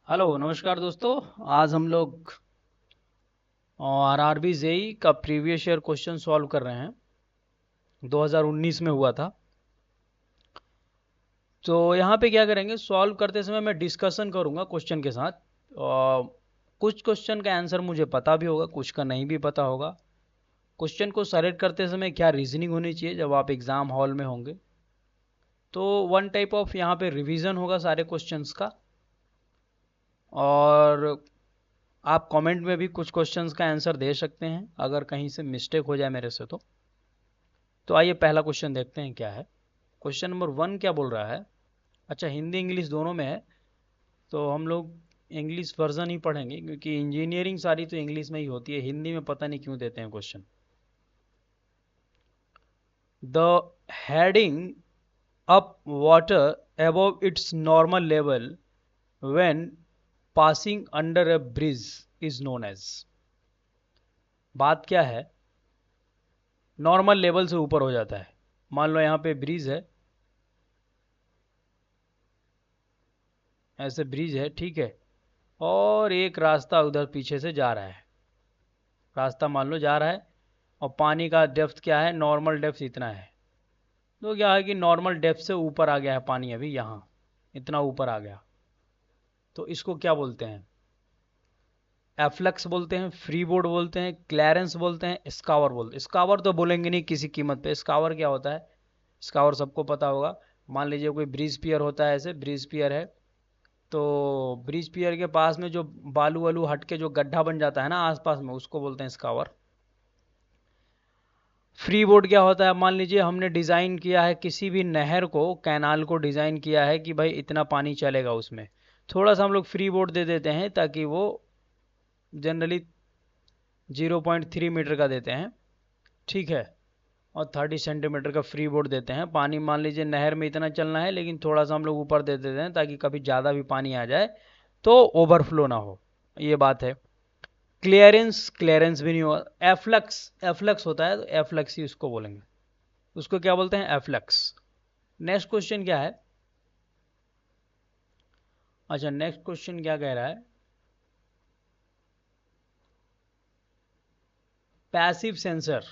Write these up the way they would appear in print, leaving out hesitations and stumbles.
Hello नमस्कार दोस्तों। आज हम लोग आरआरबी जेई का प्रीवियस ईयर क्वेश्चन सॉल्व कर रहे हैं। 2019 में हुआ था। तो यहाँ पे क्या करेंगे, सॉल्व करते समय मैं डिस्कशन करूँगा क्वेश्चन के साथ। कुछ क्वेश्चन का आंसर मुझे पता भी होगा, कुछ का नहीं भी पता होगा। क्वेश्चन को सेलेक्ट करते समय क्या रीजनिंग होनी चाहिए जब आप एग्ज़ाम हॉल में होंगे। तो वन टाइप ऑफ यहाँ पे रिवीजन होगा सारे क्वेश्चंस का। और आप कमेंट में भी कुछ क्वेश्चंस का आंसर दे सकते हैं अगर कहीं से मिस्टेक हो जाए मेरे से। तो आइए पहला क्वेश्चन देखते हैं क्या है। क्वेश्चन नंबर 1 क्या बोल रहा है। अच्छा, हिंदी इंग्लिश दोनों में है, तो हम लोग इंग्लिश वर्जन ही पढ़ेंगे क्योंकि इंजीनियरिंग सारी तो इंग्लिश में ही होती है। हिंदी में पता नहीं क्यों देते हैं question. The heading up water above its normal level when passing under a bridge is known as. बात क्या है, नॉर्मल लेवल से ऊपर हो जाता है। मान लो यहाँ पे ब्रिज है, ऐसे ब्रिज है, ठीक है। और एक रास्ता उधर पीछे से जा रहा है, रास्ता मान लो जा रहा है। और पानी का डेप्थ क्या है, नॉर्मल डेप्थ इतना है। तो क्या है कि नॉर्मल डेप्थ से ऊपर आ गया है पानी, अभी यहाँ इतना ऊपर आ गया। तो इसको क्या बोलते हैं, एफ्लक्स बोलते हैं, फ्री बोर्ड बोलते हैं, क्लियरेंस बोलते हैं, स्कावर बोलते हैं। स्कावर तो बोलेंगे नहीं किसी कीमत पे। स्कावर क्या होता है, स्कावर सबको पता होगा। मान लीजिए कोई ब्रिज पियर होता है, ऐसे ब्रिज पियर है, तो ब्रिज पियर के पास में जो बालू वालू हट के जो गड्ढा बन जाता है ना आसपास में, उसको बोलते हैं स्कावर। फ्री बोर्ड क्या होता है, मान लीजिए हमने डिज़ाइन किया है किसी भी नहर को, कैनाल को डिज़ाइन किया है कि भाई इतना पानी चलेगा उसमें, थोड़ा सा हम लोग फ्री बोर्ड दे देते हैं ताकि वो जनरली 0.3 मीटर का देते हैं, ठीक है। और 30 सेंटीमीटर का फ्री बोर्ड देते हैं। पानी मान लीजिए नहर में इतना चलना है, लेकिन थोड़ा सा हम लोग ऊपर दे देते हैं ताकि कभी ज़्यादा भी पानी आ जाए तो ओवरफ्लो ना हो, ये बात है। क्लियरेंस, क्लियरेंस भी नहीं होगा। एफ्लक्स, एफ्लक्स होता है तो एफ्लक्स ही उसको बोलेंगे, उसको क्या बोलते हैं, एफ्लक्स। नेक्स्ट क्वेश्चन क्या है। अच्छा, नेक्स्ट क्वेश्चन क्या कह रहा है, पैसिव सेंसर।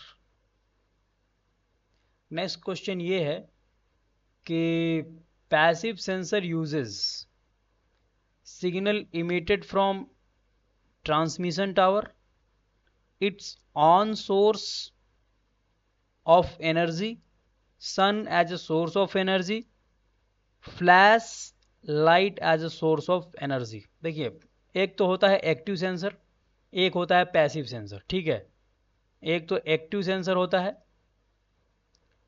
नेक्स्ट क्वेश्चन ये है कि passive sensor uses signal emitted from transmission tower, its on source of energy, sun as a source of energy, flash light as a source of energy. देखिए, एक तो होता है एक्टिव सेंसर, एक होता है पैसिव सेंसर, ठीक है। एक तो एक्टिव सेंसर होता है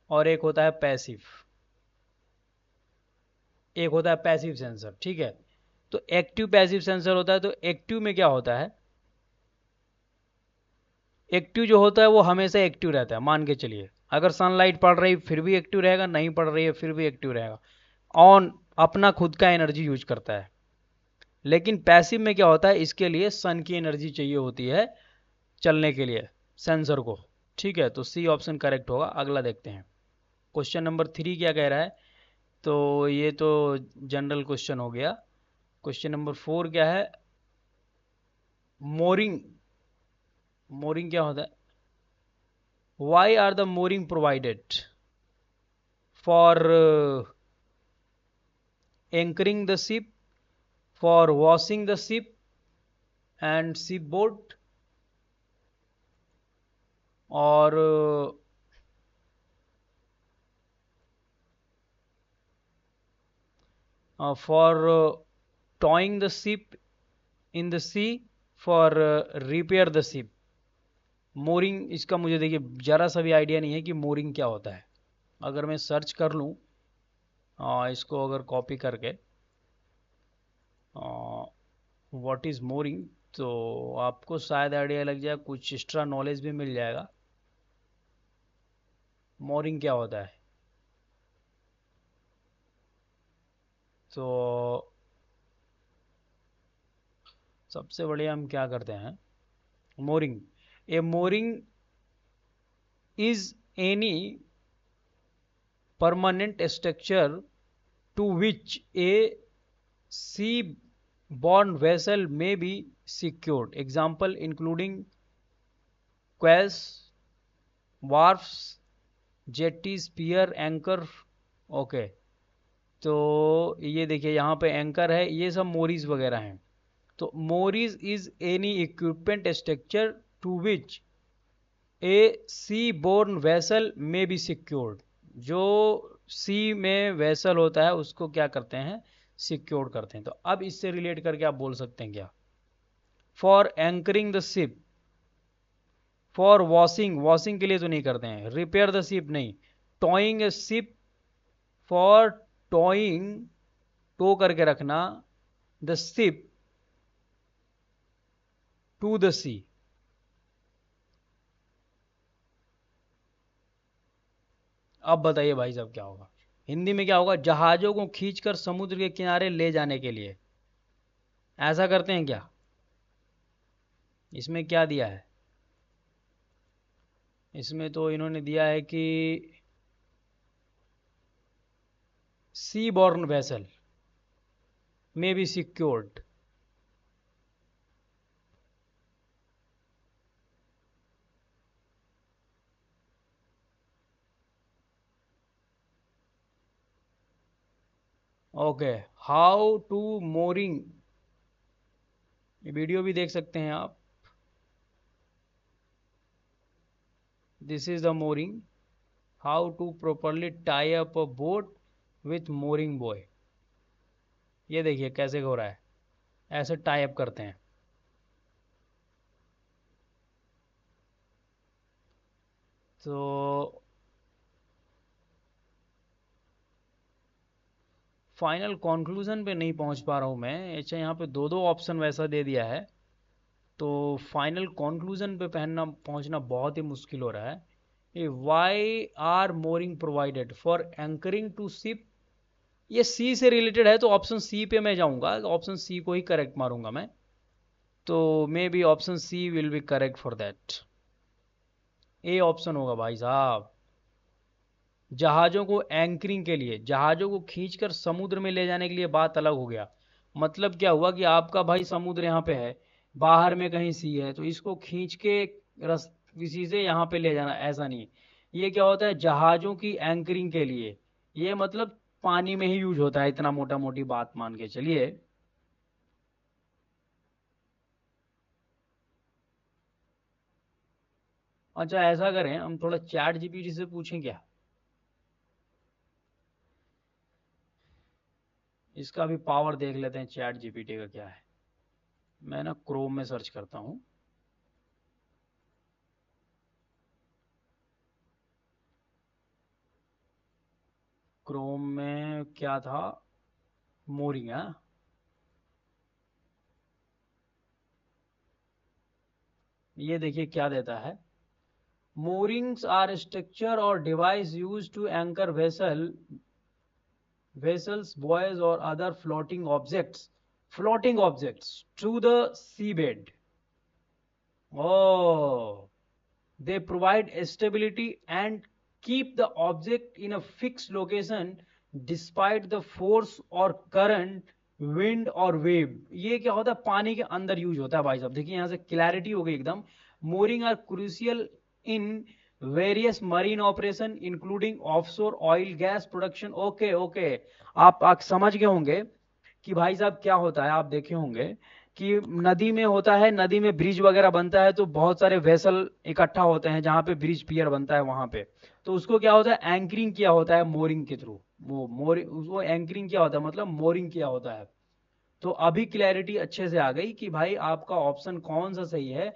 और एक होता है पैसिव, एक होता है पैसिव सेंसर, ठीक है। तो एक्टिव पैसिव सेंसर होता है, तो एक्टिव में क्या होता है, एक्टिव जो होता है वो हमेशा एक्टिव रहता है। मान के चलिए अगर सनलाइट पड़ रही फिर भी एक्टिव रहेगा, नहीं पड़ रही है फिर भी एक्टिव रहेगा। ऑन, अपना खुद का एनर्जी यूज करता है। लेकिन पैसिव में क्या होता है, इसके लिए सन की एनर्जी चाहिए होती है चलने के लिए सेंसर को, ठीक है। तो सी ऑप्शन करेक्ट होगा। अगला देखते हैं। क्वेश्चन नंबर 3 क्या कह रहा है, तो ये तो जनरल क्वेश्चन हो गया। क्वेश्चन नंबर 4 क्या है, मोरिंग। मोरिंग क्या होता है, why are the mooring provided for anchoring the ship, for washing the ship and ship boat, और for towing the ship in the sea, for repair the ship. Mooring, इसका मुझे देखिए ज़रा सा भी आइडिया नहीं है कि मोरिंग क्या होता है। अगर मैं सर्च कर लूँ इसको अगर कॉपी करके व्हाट इज़ मोरिंग, तो आपको शायद आइडिया लग जाए, कुछ एक्स्ट्रा नॉलेज भी मिल जाएगा। मोरिंग क्या होता है, तो सबसे बढ़िया हम क्या करते हैं, mooring. A mooring is any permanent structure to which a sea borne vessel may be secured. Example including quays, wharfs, jetties, pier, anchor. Okay, तो ये देखिए यहाँ पे एंकर है, ये सब मोरीज वगैरह हैं। तो moorings is any equipment structure to which a sea borne vessel में बी सिक्योर्ड। जो सी में वेसल होता है उसको क्या करते हैं, सिक्योर करते हैं। तो अब इससे रिलेट करके आप बोल सकते हैं क्या, for anchoring the ship, for washing, washing के लिए तो नहीं करते हैं, रिपेयर द शिप नहीं, towing a ship, for towing, tow करके रखना, the ship to the sea. अब बताइए भाई साहब क्या होगा, हिंदी में क्या होगा, जहाजों को खींचकर समुद्र के किनारे ले जाने के लिए। ऐसा करते हैं क्या, इसमें क्या दिया है, इसमें तो इन्होंने दिया है कि सी बॉर्न वेसल में be secured. Okay, how to mooring, ये वीडियो भी देख सकते हैं आप। This is the mooring, how to properly tie up a boat with mooring buoy. ये देखिए कैसे हो रहा है, ऐसे टाई अप करते हैं। तो फाइनल कंक्लूजन पे नहीं पहुंच पा रहा हूं मैं। अच्छा, यहाँ पे दो दो ऑप्शन वैसा दे दिया है, तो फाइनल कंक्लूजन पे पहुंचना बहुत ही मुश्किल हो रहा है। Why are mooring provided for anchoring to ship, ये सी से रिलेटेड है, तो ऑप्शन सी पे मैं जाऊंगा, ऑप्शन सी को ही करेक्ट मारूंगा मैं। तो maybe option C will be correct for that. A option होगा भाई साहब, जहाजों को एंकरिंग के लिए, जहाजों को खींचकर समुद्र में ले जाने के लिए, बात अलग हो गया। मतलब क्या हुआ कि आपका भाई समुद्र यहाँ पे है, बाहर में कहीं सी है, तो इसको खींच के रस किसी से यहाँ पे ले जाना, ऐसा नहीं। ये क्या होता है, जहाजों की एंकरिंग के लिए, ये मतलब पानी में ही यूज होता है, इतना मोटा मोटी बात मान के चलिए। अच्छा, ऐसा करें हम थोड़ा चैट जीपीटी से पूछें क्या, इसका भी पावर देख लेते हैं चैट जीपीटी का क्या है। मैं ना क्रोम में सर्च करता हूँ। क्रोम में क्या था, मोरिंग। ये देखिए क्या देता है, मोरिंग्स आर स्ट्रक्चर और device use to anchor vessels, buoys or other floating objects to the seabed. Oh, they provide stability and keep the object in a fixed location despite the force or current, wind और wave. ये क्या होता है, पानी के अंदर use होता है भाई साहब। देखिए यहाँ से क्लैरिटी हो गई एकदम। Mooring are crucial in various marine operation including offshore oil gas production. Okay okay, आप समझ गए होंगे कि भाई साहब क्या होता है। आप देखे होंगे कि नदी में होता है, नदी में ब्रिज वगैरह बनता है, तो बहुत सारे वेसल इकट्ठा होते हैं जहाँ पे ब्रिज पियर बनता है वहां पे। तो उसको क्या होता है, एंकरिंग किया होता है मोरिंग के थ्रू। वो एंकरिंग किया होता है, मतलब मोरिंग किया होता है। तो अभी क्लैरिटी अच्छे से आ गई कि भाई आपका ऑप्शन कौन सा सही है,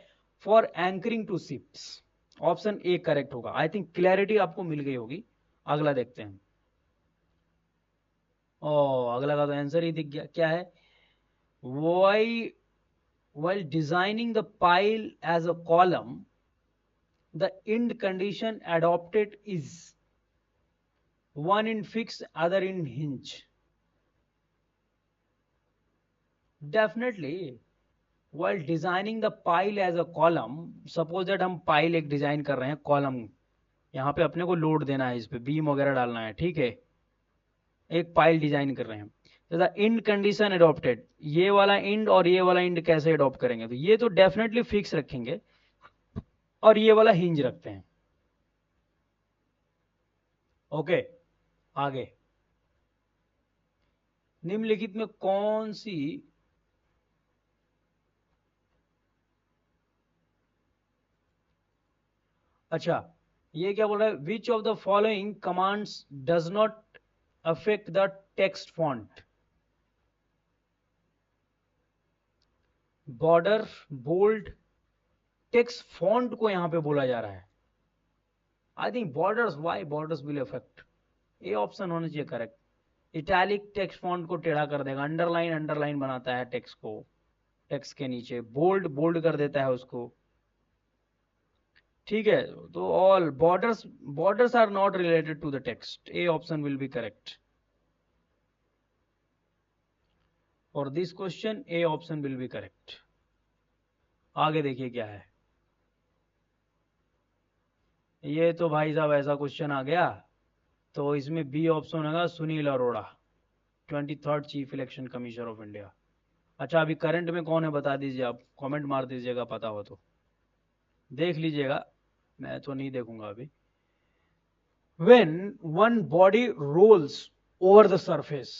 for anchoring to ships. Option A correct होगा। आई थिंक क्लैरिटी आपको मिल गई होगी। अगला देखते हैं। ओ, अगला का तो आंसर ही दिख गया, क्या है, Y while designing the pile as a column, the end condition adopted is one in fixed, other in hinge. Definitely, while designing the pile as a column, suppose that हम पाइल एक design कर रहे हैं, column, यहाँ पे अपने को load देना है, इस पे बीम वगैरह डालना है, ठीक है, एक पाइल डिजाइन कर रहे हैं। द इंड कंडीशन अडॉप्टेड, ये वाला इंड और ये वाला इंड कैसे अडॉप्ट करेंगे, तो ये तो डेफिनेटली फिक्स रखेंगे और ये वाला हिंज रखते हैं। ओके, आगे निम्नलिखित में कौन सी अच्छा, ये क्या बोल रहा है, which of the following commands does not affect the text font, border, bold, text font को यहां पे बोला जा रहा है। I think borders, why borders will affect, A option होना चाहिए करेक्ट। इटैलिक टेक्स्ट फॉन्ट को टेढ़ा कर देगा, अंडरलाइन अंडरलाइन बनाता है टेक्स्ट को, टेक्स्ट के नीचे, बोल्ड बोल्ड कर देता है उसको। ठीक है, तो all borders, borders are not related to the text, A option will be correct for this question, A option will be correct. आगे देखिए क्या है, ये तो भाई साहब ऐसा क्वेश्चन आ गया, तो इसमें बी ऑप्शन होगा, Sunil Arora, 23rd chief election commissioner of India. अच्छा, अभी करंट में कौन है बता दीजिए, आप कमेंट मार दीजिएगा पता हो तो, देख लीजिएगा, मैं तो नहीं देखूंगा अभी। when one body rolls over the surface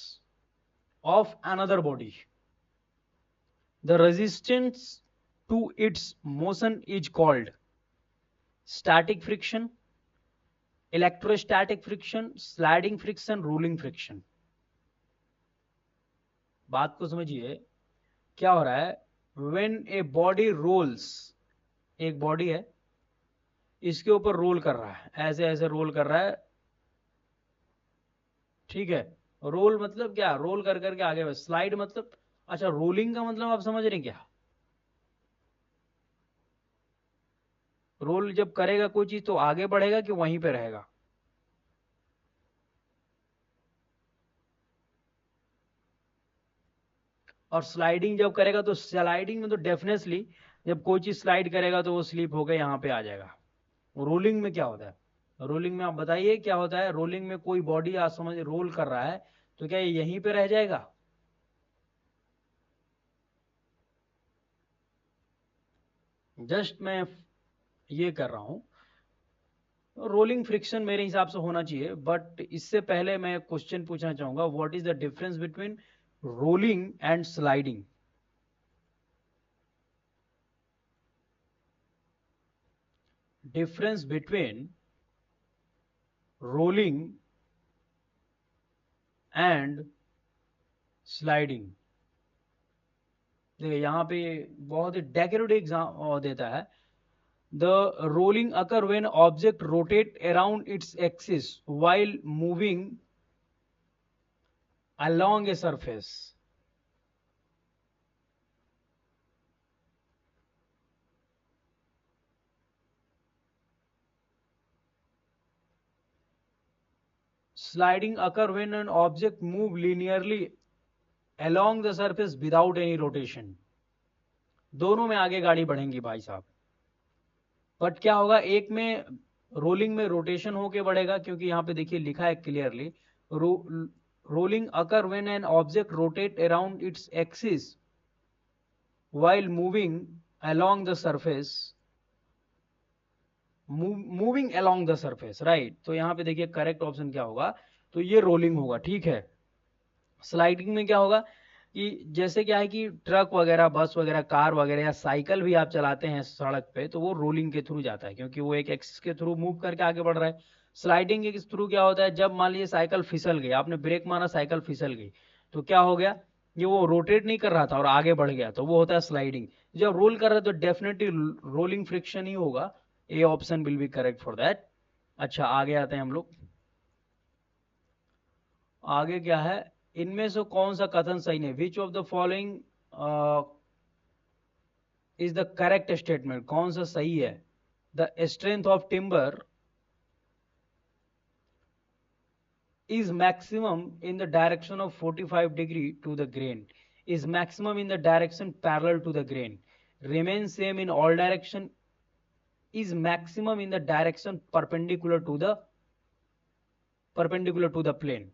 of another body, the resistance to its motion is called static friction, electrostatic friction, sliding friction, rolling friction। बात को समझिए, क्या हो रहा है, when a body rolls, एक बॉडी है, इसके ऊपर रोल कर रहा है, ऐसे ऐसे रोल कर रहा है, ठीक है, रोल मतलब क्या, रोल कर करके आगे, स्लाइड मतलब, अच्छा रोलिंग का मतलब आप समझ रहे हैं क्या, रोल जब करेगा कोई चीज तो आगे बढ़ेगा कि वहीं पे रहेगा, और स्लाइडिंग जब करेगा तो, स्लाइडिंग में तो डेफिनेटली जब कोई चीज स्लाइड करेगा तो वो स्लिप होकर यहाँ पे आ जाएगा। रोलिंग में क्या होता है, रोलिंग में आप बताइए क्या होता है, रोलिंग में कोई बॉडी आज समझ रोल कर रहा है तो क्या ये यहीं पे रह जाएगा, जस्ट मैं ये कर रहा हूं, रोलिंग फ्रिक्शन मेरे हिसाब से होना चाहिए, बट इससे पहले मैं क्वेश्चन पूछना चाहूंगा, what is the difference between rolling and sliding. Difference between rolling and sliding. देखिए यहाँ पे बहुत ही डेकोरेटिव एग्जाम देता है, the rolling occur when object rotate around its axis while moving along a surface। Sliding occur when an object move linearly along the surface without any rotation। दोनों में आगे गाड़ी बढ़ेंगी भाई साहब, बट क्या होगा, एक में रोलिंग में रोटेशन होके बढ़ेगा, क्योंकि यहाँ पे देखिए लिखा है clearly, rolling occur when an object rotate around its axis while moving along the surface, moving along the surface, right. तो यहाँ पे देखिए करेक्ट ऑप्शन क्या होगा, तो ये रोलिंग होगा, ठीक है। स्लाइडिंग में क्या होगा कि जैसे क्या है कि ट्रक वगैरह, बस वगैरह, कार वगैरह या साइकिल भी आप चलाते हैं सड़क पे, तो वो रोलिंग के थ्रू जाता है, क्योंकि वो एक एक्सिस के थ्रू मूव करके आगे बढ़ रहा है। स्लाइडिंग के थ्रू क्या होता है, जब मान लीजिए साइकिल फिसल गई, आपने ब्रेक मारा, साइकिल फिसल गई, तो क्या हो गया, ये वो रोटेट नहीं कर रहा था और आगे बढ़ गया, तो वो होता है स्लाइडिंग। जब रोल कर रहा है तो डेफिनेटली रोलिंग फ्रिक्शन ही होगा, ए option will be correct for that. अच्छा, आगे आते हैं हम लोग, आगे क्या है, इनमें से कौन सा कथन सही नहीं, विच of the following is the correct statement, कौन सा सही है, the strength of timber is maximum in the direction of 45 degree to the grain, is maximum in the direction parallel to the grain, remains same in all direction, is maximum in the direction perpendicular to the plane।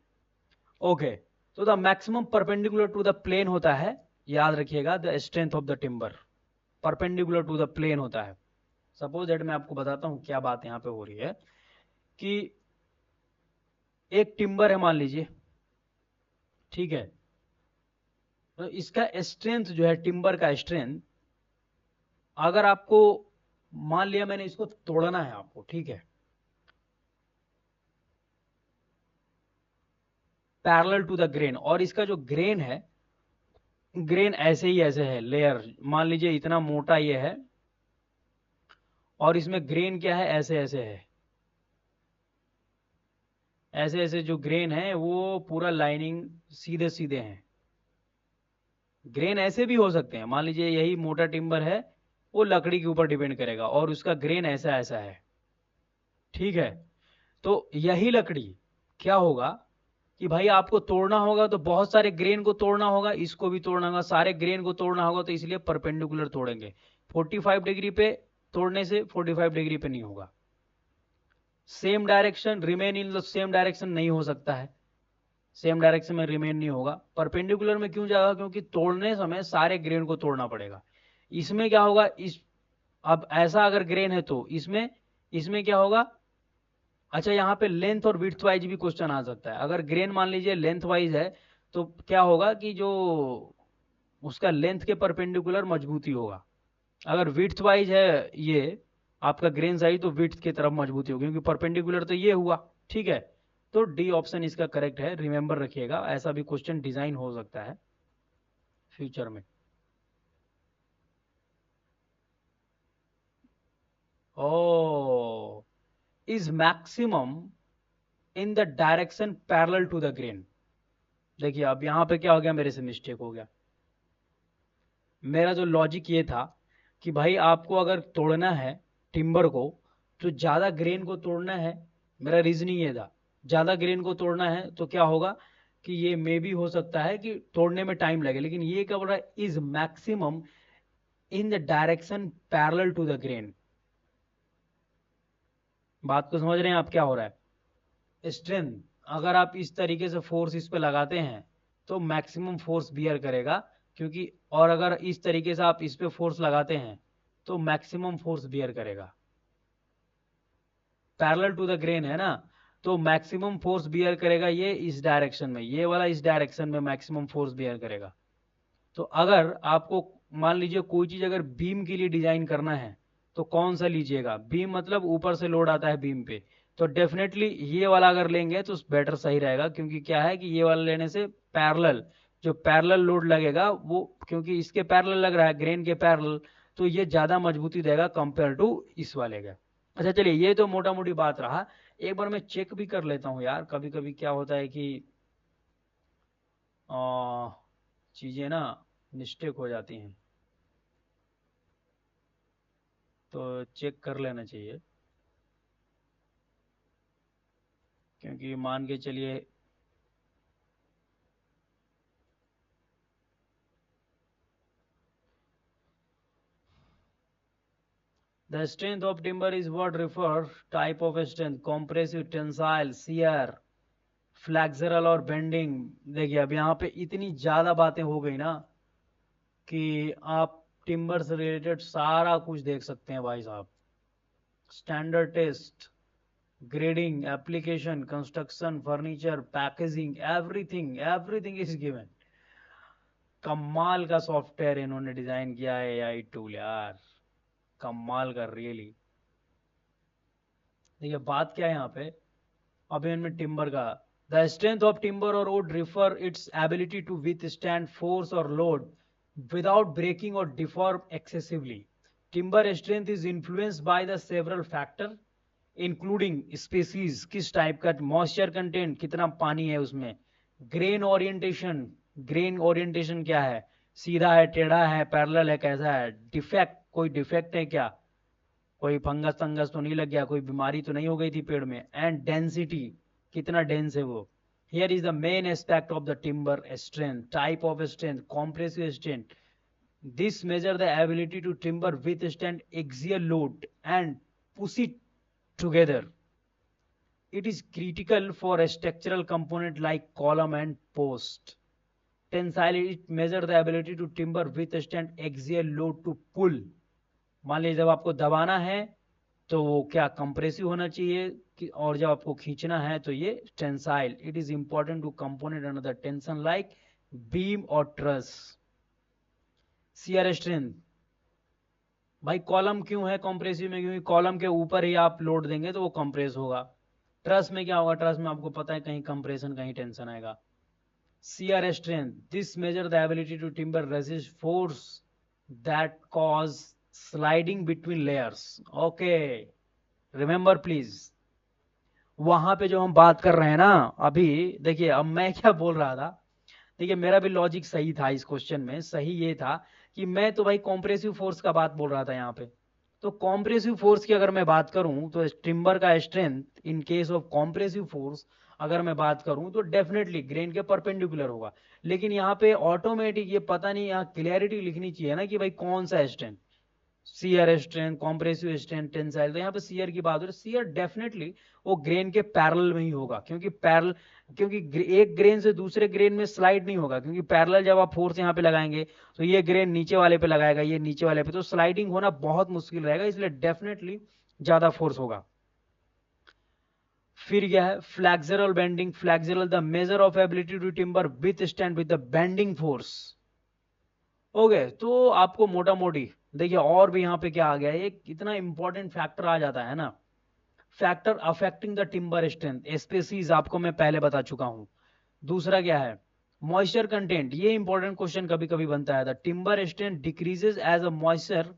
okay, तो the maximum perpendicular to the plane होता है, याद रखिएगा, the strength of the timber perpendicular to the plane होता है। Suppose that मैं आपको बताता हूं क्या बात यहां पे हो रही है कि एक टिम्बर है मान लीजिए, ठीक है, तो इसका स्ट्रेंथ जो है, टिम्बर का स्ट्रेंथ, अगर आपको मान लिया मैंने इसको तोड़ना है आपको, ठीक है, पैरेलल टू द ग्रेन, और इसका जो ग्रेन है, ग्रेन ऐसे ही ऐसे है, लेयर मान लीजिए इतना मोटा ये है, और इसमें ग्रेन क्या है, ऐसे ऐसे है, ऐसे ऐसे जो ग्रेन है वो पूरा लाइनिंग सीधे सीधे हैं। ग्रेन ऐसे भी हो सकते हैं, मान लीजिए यही मोटा टिम्बर है, वो लकड़ी के ऊपर डिपेंड करेगा, और उसका ग्रेन ऐसा ऐसा है, ठीक है। तो यही लकड़ी क्या होगा कि भाई आपको तोड़ना होगा तो बहुत सारे ग्रेन को तोड़ना होगा, इसको भी तोड़ना होगा, सारे ग्रेन को तोड़ना होगा, तो इसलिए परपेंडिकुलर तोड़ेंगे। 45 डिग्री पे तोड़ने से 45 डिग्री पे नहीं होगा। Same direction, remain in the same direction नहीं हो सकता है, सेम डायरेक्शन में रिमेन नहीं होगा। परपेंडिकुलर में क्यों जाएगा, क्योंकि तोड़ने समय सारे ग्रेन को तोड़ना पड़ेगा। इसमें क्या होगा, इस अब ऐसा अगर ग्रेन है तो इसमें इसमें क्या होगा, अच्छा यहाँ पे लेंथ और विड्थ वाइज भी क्वेश्चन आ सकता है। अगर ग्रेन मान लीजिए लेंथ वाइज है तो क्या होगा कि जो उसका लेंथ के परपेंडिकुलर मजबूती होगा। अगर विड्थ वाइज है ये आपका ग्रेन साइज, तो विड्थ की तरफ मजबूती होगी, क्योंकि परपेंडिकुलर तो ये हुआ, ठीक है। तो डी ऑप्शन इसका करेक्ट है, रिमेंबर रखिएगा, ऐसा भी क्वेश्चन डिजाइन हो सकता है फ्यूचर में। Oh, is maximum in the direction parallel to the grain. देखिए अब यहां पे क्या हो गया, मेरे से मिस्टेक हो गया। मेरा जो लॉजिक ये था कि भाई आपको अगर तोड़ना है टिम्बर को तो ज्यादा ग्रेन को तोड़ना है, मेरा रीजनिंग ये था, ज्यादा ग्रेन को तोड़ना है तो क्या होगा कि ये मे भी हो सकता है कि तोड़ने में टाइम लगे, लेकिन ये क्या बोल रहा है, is maximum in the direction parallel to the grain. बात को समझ रहे हैं आप क्या हो रहा है। स्ट्रेंथ, अगर आप इस तरीके से फोर्स इस पे लगाते हैं तो मैक्सिमम फोर्स बियर करेगा, क्योंकि और अगर इस तरीके से आप इस पे फोर्स लगाते हैं तो मैक्सिमम फोर्स बियर करेगा। पैरेलल टू द ग्रेन है ना, तो मैक्सिमम फोर्स बियर करेगा ये इस डायरेक्शन में, ये वाला इस डायरेक्शन में मैक्सिमम फोर्स बियर करेगा। तो अगर आपको मान लीजिए कोई चीज अगर बीम के लिए डिजाइन करना है तो कौन सा लीजिएगा, बीम मतलब ऊपर से लोड आता है बीम पे, तो डेफिनेटली ये वाला अगर लेंगे तो बेटर सही रहेगा, क्योंकि क्या है कि ये वाला लेने से पैरेलल, जो पैरेलल लोड लगेगा वो, क्योंकि इसके पैरेलल लग रहा है ग्रेन के पैरेलल, तो ये ज्यादा मजबूती देगा कंपेयर टू इस वाले का। अच्छा चलिए, ये तो मोटा मोटी बात रहा। एक बार मैं चेक भी कर लेता हूँ यार, कभी कभी क्या होता है कि चीजें ना मिस्टेक हो जाती हैं, तो चेक कर लेना चाहिए, क्योंकि मान के चलिए the strength of timber is what refer type of strength, compressive, tensile, shear, flexural और बेंडिंग। देखिए अब यहाँ पे इतनी ज्यादा बातें हो गई ना कि आप टिम्बर से रिलेटेड सारा कुछ देख सकते हैं भाई साहब। Standard test, grading, application, construction, furniture, packaging, everything everything is given. कमाल का सॉफ्टवेयर इन्होंने डिजाइन किया है एआई टूल यार, कमाल का रियली। देखिए बात क्या है यहाँ पे, अभी इनमें टिम्बर का, द स्ट्रेंथ ऑफ टिम्बर और wood refer its ability to withstand force और लोड विदाउट ब्रेकिंग और deform excessively. Timber strength is influenced by the several factor including species, किस टाइप का, मॉइस्चर कंटेंट, कितना पानी है उसमें, ग्रेन ओरिएंटेशन, ग्रेन ओरिएंटेशन क्या है, सीधा है, टेढ़ा है, पैरेलल है, कैसा है, डिफेक्ट, कोई डिफेक्ट है क्या, कोई फंगस फंगस तो नहीं लग गया, कोई बीमारी तो नहीं हो गई थी पेड़ में, एंड डेंसिटी, कितना डेंस है वो। Here is the main aspect of the timber strength, type of strength, compressive strength. This measure the ability to timber withstand axial load and push it together. It is critical for a structural component like column and post. Tensile, it measure the ability to timber withstand axial load to pull. मान लीजिए जब आपको दबाना है तो वो क्या compressive होना चाहिए, और जब आपको खींचना है तो ये tensile. It is important to component under the tension like beam और ट्रस. शियर स्ट्रेंथ, भाई कॉलम क्यों है कॉम्प्रेसिव में, क्योंकि कॉलम के ऊपर ही आप लोड देंगे तो वो कंप्रेस होगा. ट्रस में क्या होगा, ट्रस में आपको पता है कहीं कंप्रेशन कहीं टेंशन आएगा. Shear strength, this measure the ability to timber resist force that cause sliding between layers. Okay, remember please. वहां पे जो हम बात कर रहे हैं ना अभी, देखिए अब मैं क्या बोल रहा था. देखिए मेरा भी लॉजिक सही था इस क्वेश्चन में. सही ये था कि मैं तो भाई कॉम्प्रेसिव फोर्स का बात बोल रहा था यहाँ पे. तो कॉम्प्रेसिव फोर्स की अगर मैं बात करूं तो टिम्बर का strength in case of compressive force अगर मैं बात करूं तो डेफिनेटली ग्रेन के परपेंडिकुलर होगा. लेकिन यहाँ पे ऑटोमेटिक ये पता नहीं, यहाँ क्लियरिटी लिखनी चाहिए ना कि भाई कौन सा strength. Shear strength, compressive strength, tensile. तो यहाँ पे शियर की बात हो रही है. शियर डेफिनेटली वो ग्रेन के पैरेलल में ही होगा, क्योंकि एक ग्रेन से दूसरे ग्रेन में स्लाइड नहीं होगा, क्योंकि पैरेलल जब आप फोर्स यहाँ पे लगाएंगे तो ये ग्रेन नीचे वाले पे लगाएगा, ये नीचे वाले पे, तो स्लाइडिंग होना बहुत मुश्किल रहेगा, इसलिए डेफिनेटली ज्यादा फोर्स होगा. फिर क्या है, flexural bending. Flexural, the measure of ability to timber withstand with the bending force. Okay, तो आपको मोटा मोटी देखिए और भी यहाँ पे क्या आ गया, एक इतना इंपॉर्टेंट फैक्टर आ जाता है ना, factor affecting the timber strength. Species आपको मैं पहले बता चुका हूं. दूसरा क्या है, मॉइस्चर कंटेंट. ये इंपॉर्टेंट क्वेश्चन कभी कभी बनता है. The timber strength decreases as a moisture.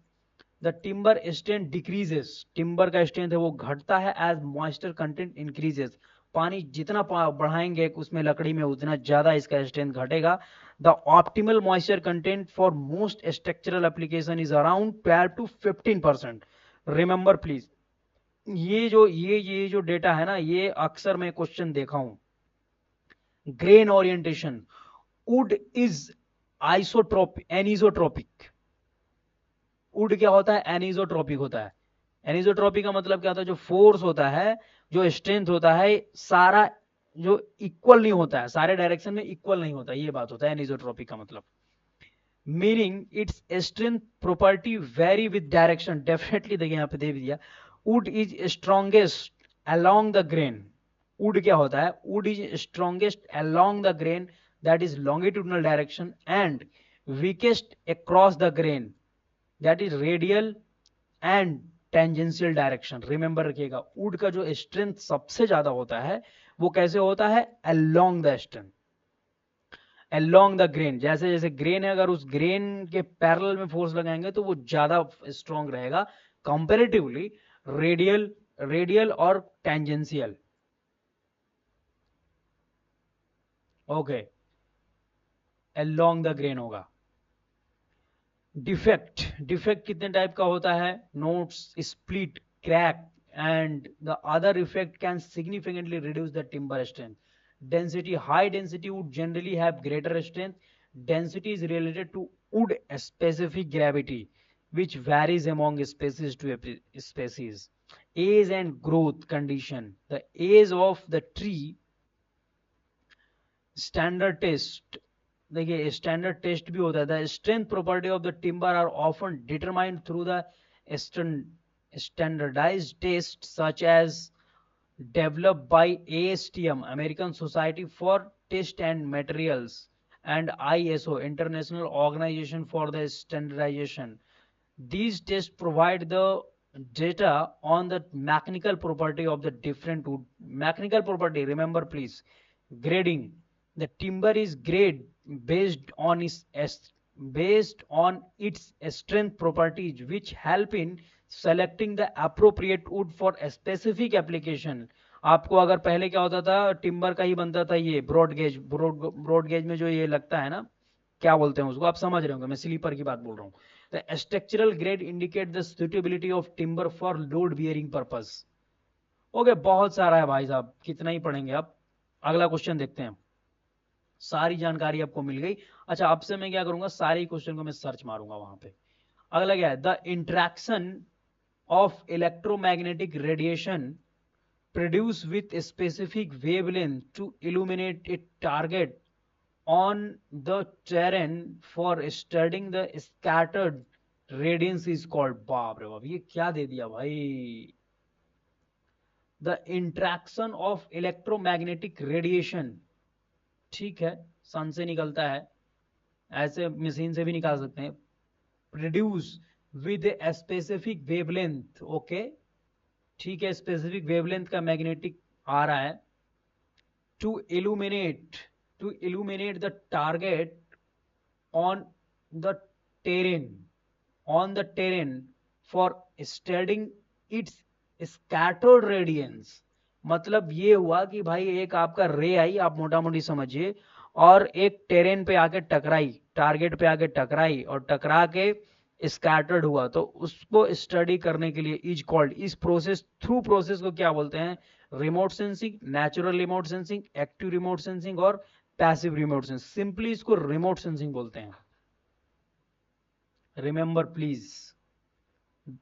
The timber strength decreases, timber का स्ट्रेंथ है वो घटता है एज मॉइस्चर कंटेंट इंक्रीजेस. पानी जितना बढ़ाएंगे उसमें लकड़ी में उतना ज्यादा इसका स्ट्रेंथ घटेगा. The optimal moisture content for most structural application is around 12 to 15%. Remember please, ये जो डेटा है ना, ये अक्सर मैं क्वेश्चन देखा हूं. Grain orientation, would is anisotropic. Would क्या होता है, एनिसोट्रोपिक होता है. एनिसोट्रोपिक का मतलब क्या होता है, जो फोर्स होता है, जो स्ट्रेंथ होता है, सारा जो इक्वल नहीं होता है, सारे डायरेक्शन में इक्वल नहीं होता, ये बात होता है एनिसोट्रोपिक का मतलब. Meaning its strength property very with direction. Definitely देखिए यहाँ पे दे दिया, would is strongest along the grain. Would क्या होता है, would is strongest along the grain, that is longitudinal direction, and weakest across the grain, that is radial and tangential direction. Remember रखिएगा, would का जो स्ट्रेंथ सबसे ज्यादा होता है वो कैसे होता है, along the strength, along the grain. जैसे जैसे ग्रेन है, अगर उस ग्रेन के पैरेलल में फोर्स लगाएंगे तो वो ज्यादा स्ट्रॉन्ग रहेगा कंपैरेटिवली रेडियल और tangential. Okay, along the grain होगा. डिफेक्ट कितने टाइप का होता है, notes, split, crack, and the other effect can significantly reduce the timber strength. Density, high density would generally have greater strength. Density is related to wood specific gravity, which varies among species to species. Age and growth condition, the age of the tree. Standard test, देखिए standard test भी होता है. The strength property of the timber are often determined through the standardized test such as developed by ASTM, American Society for Test and Materials, and ISO, International Organization for the Standardization. These tests provide the data on the mechanical property of the different wood. Mechanical property, remember please, grading. The timber is graded based on its strength properties, which help in selecting the appropriate wood for a specific application. आपको अगर पहले क्या होता था, timber का ही बनता था ये ब्रॉड गेज में जो ये लगता है ना, क्या बोलते हैं उसको, आप समझ रहे होंगे, मैं स्लीपर की बात बोल रहा हूँ. The structural grade indicate the suitability of timber for load bearing purpose. Okay, बहुत सारा है भाई साहब, कितना ही पढ़ेंगे आप. अगला क्वेश्चन देखते हैं. सारी जानकारी आपको मिल गई. अच्छा, अब से मैं क्या करूंगा, सारे क्वेश्चन को मैं सर्च मारूंगा वहां पे. अगला क्या है, the interaction of electromagnetic radiation produce with a specific wavelength to illuminate a target on the terrain for studying the scattered radiance is called. बाप रे बाप, ये क्या दे दिया भाई? The interaction of electromagnetic radiation, ठीक है, सन से निकलता है, ऐसे मशीन से भी निकाल सकते हैं, produce with a specific wavelength, okay, ठीक है, स्पेसिफिक वेवलेंथ का मैग्नेटिक आ रहा है, to illuminate the target on the terrain for studying its scattered radiance. मतलब ये हुआ कि भाई एक आपका रे आई, आप मोटा मोटी समझिए, और एक टेरेन पे आके टकराई, टारगेट पे आके टकराई और टकरा के स्कैटर्ड हुआ, तो उसको स्टडी करने के लिए इज कॉल्ड, इस प्रोसेस, थ्रू प्रोसेस को क्या बोलते हैं? Remote sensing, natural remote sensing, active remote sensing और पैसिव रिमोट सेंसिंग। सिंपली इसको रिमोट सेंसिंग बोलते हैं। Remember please,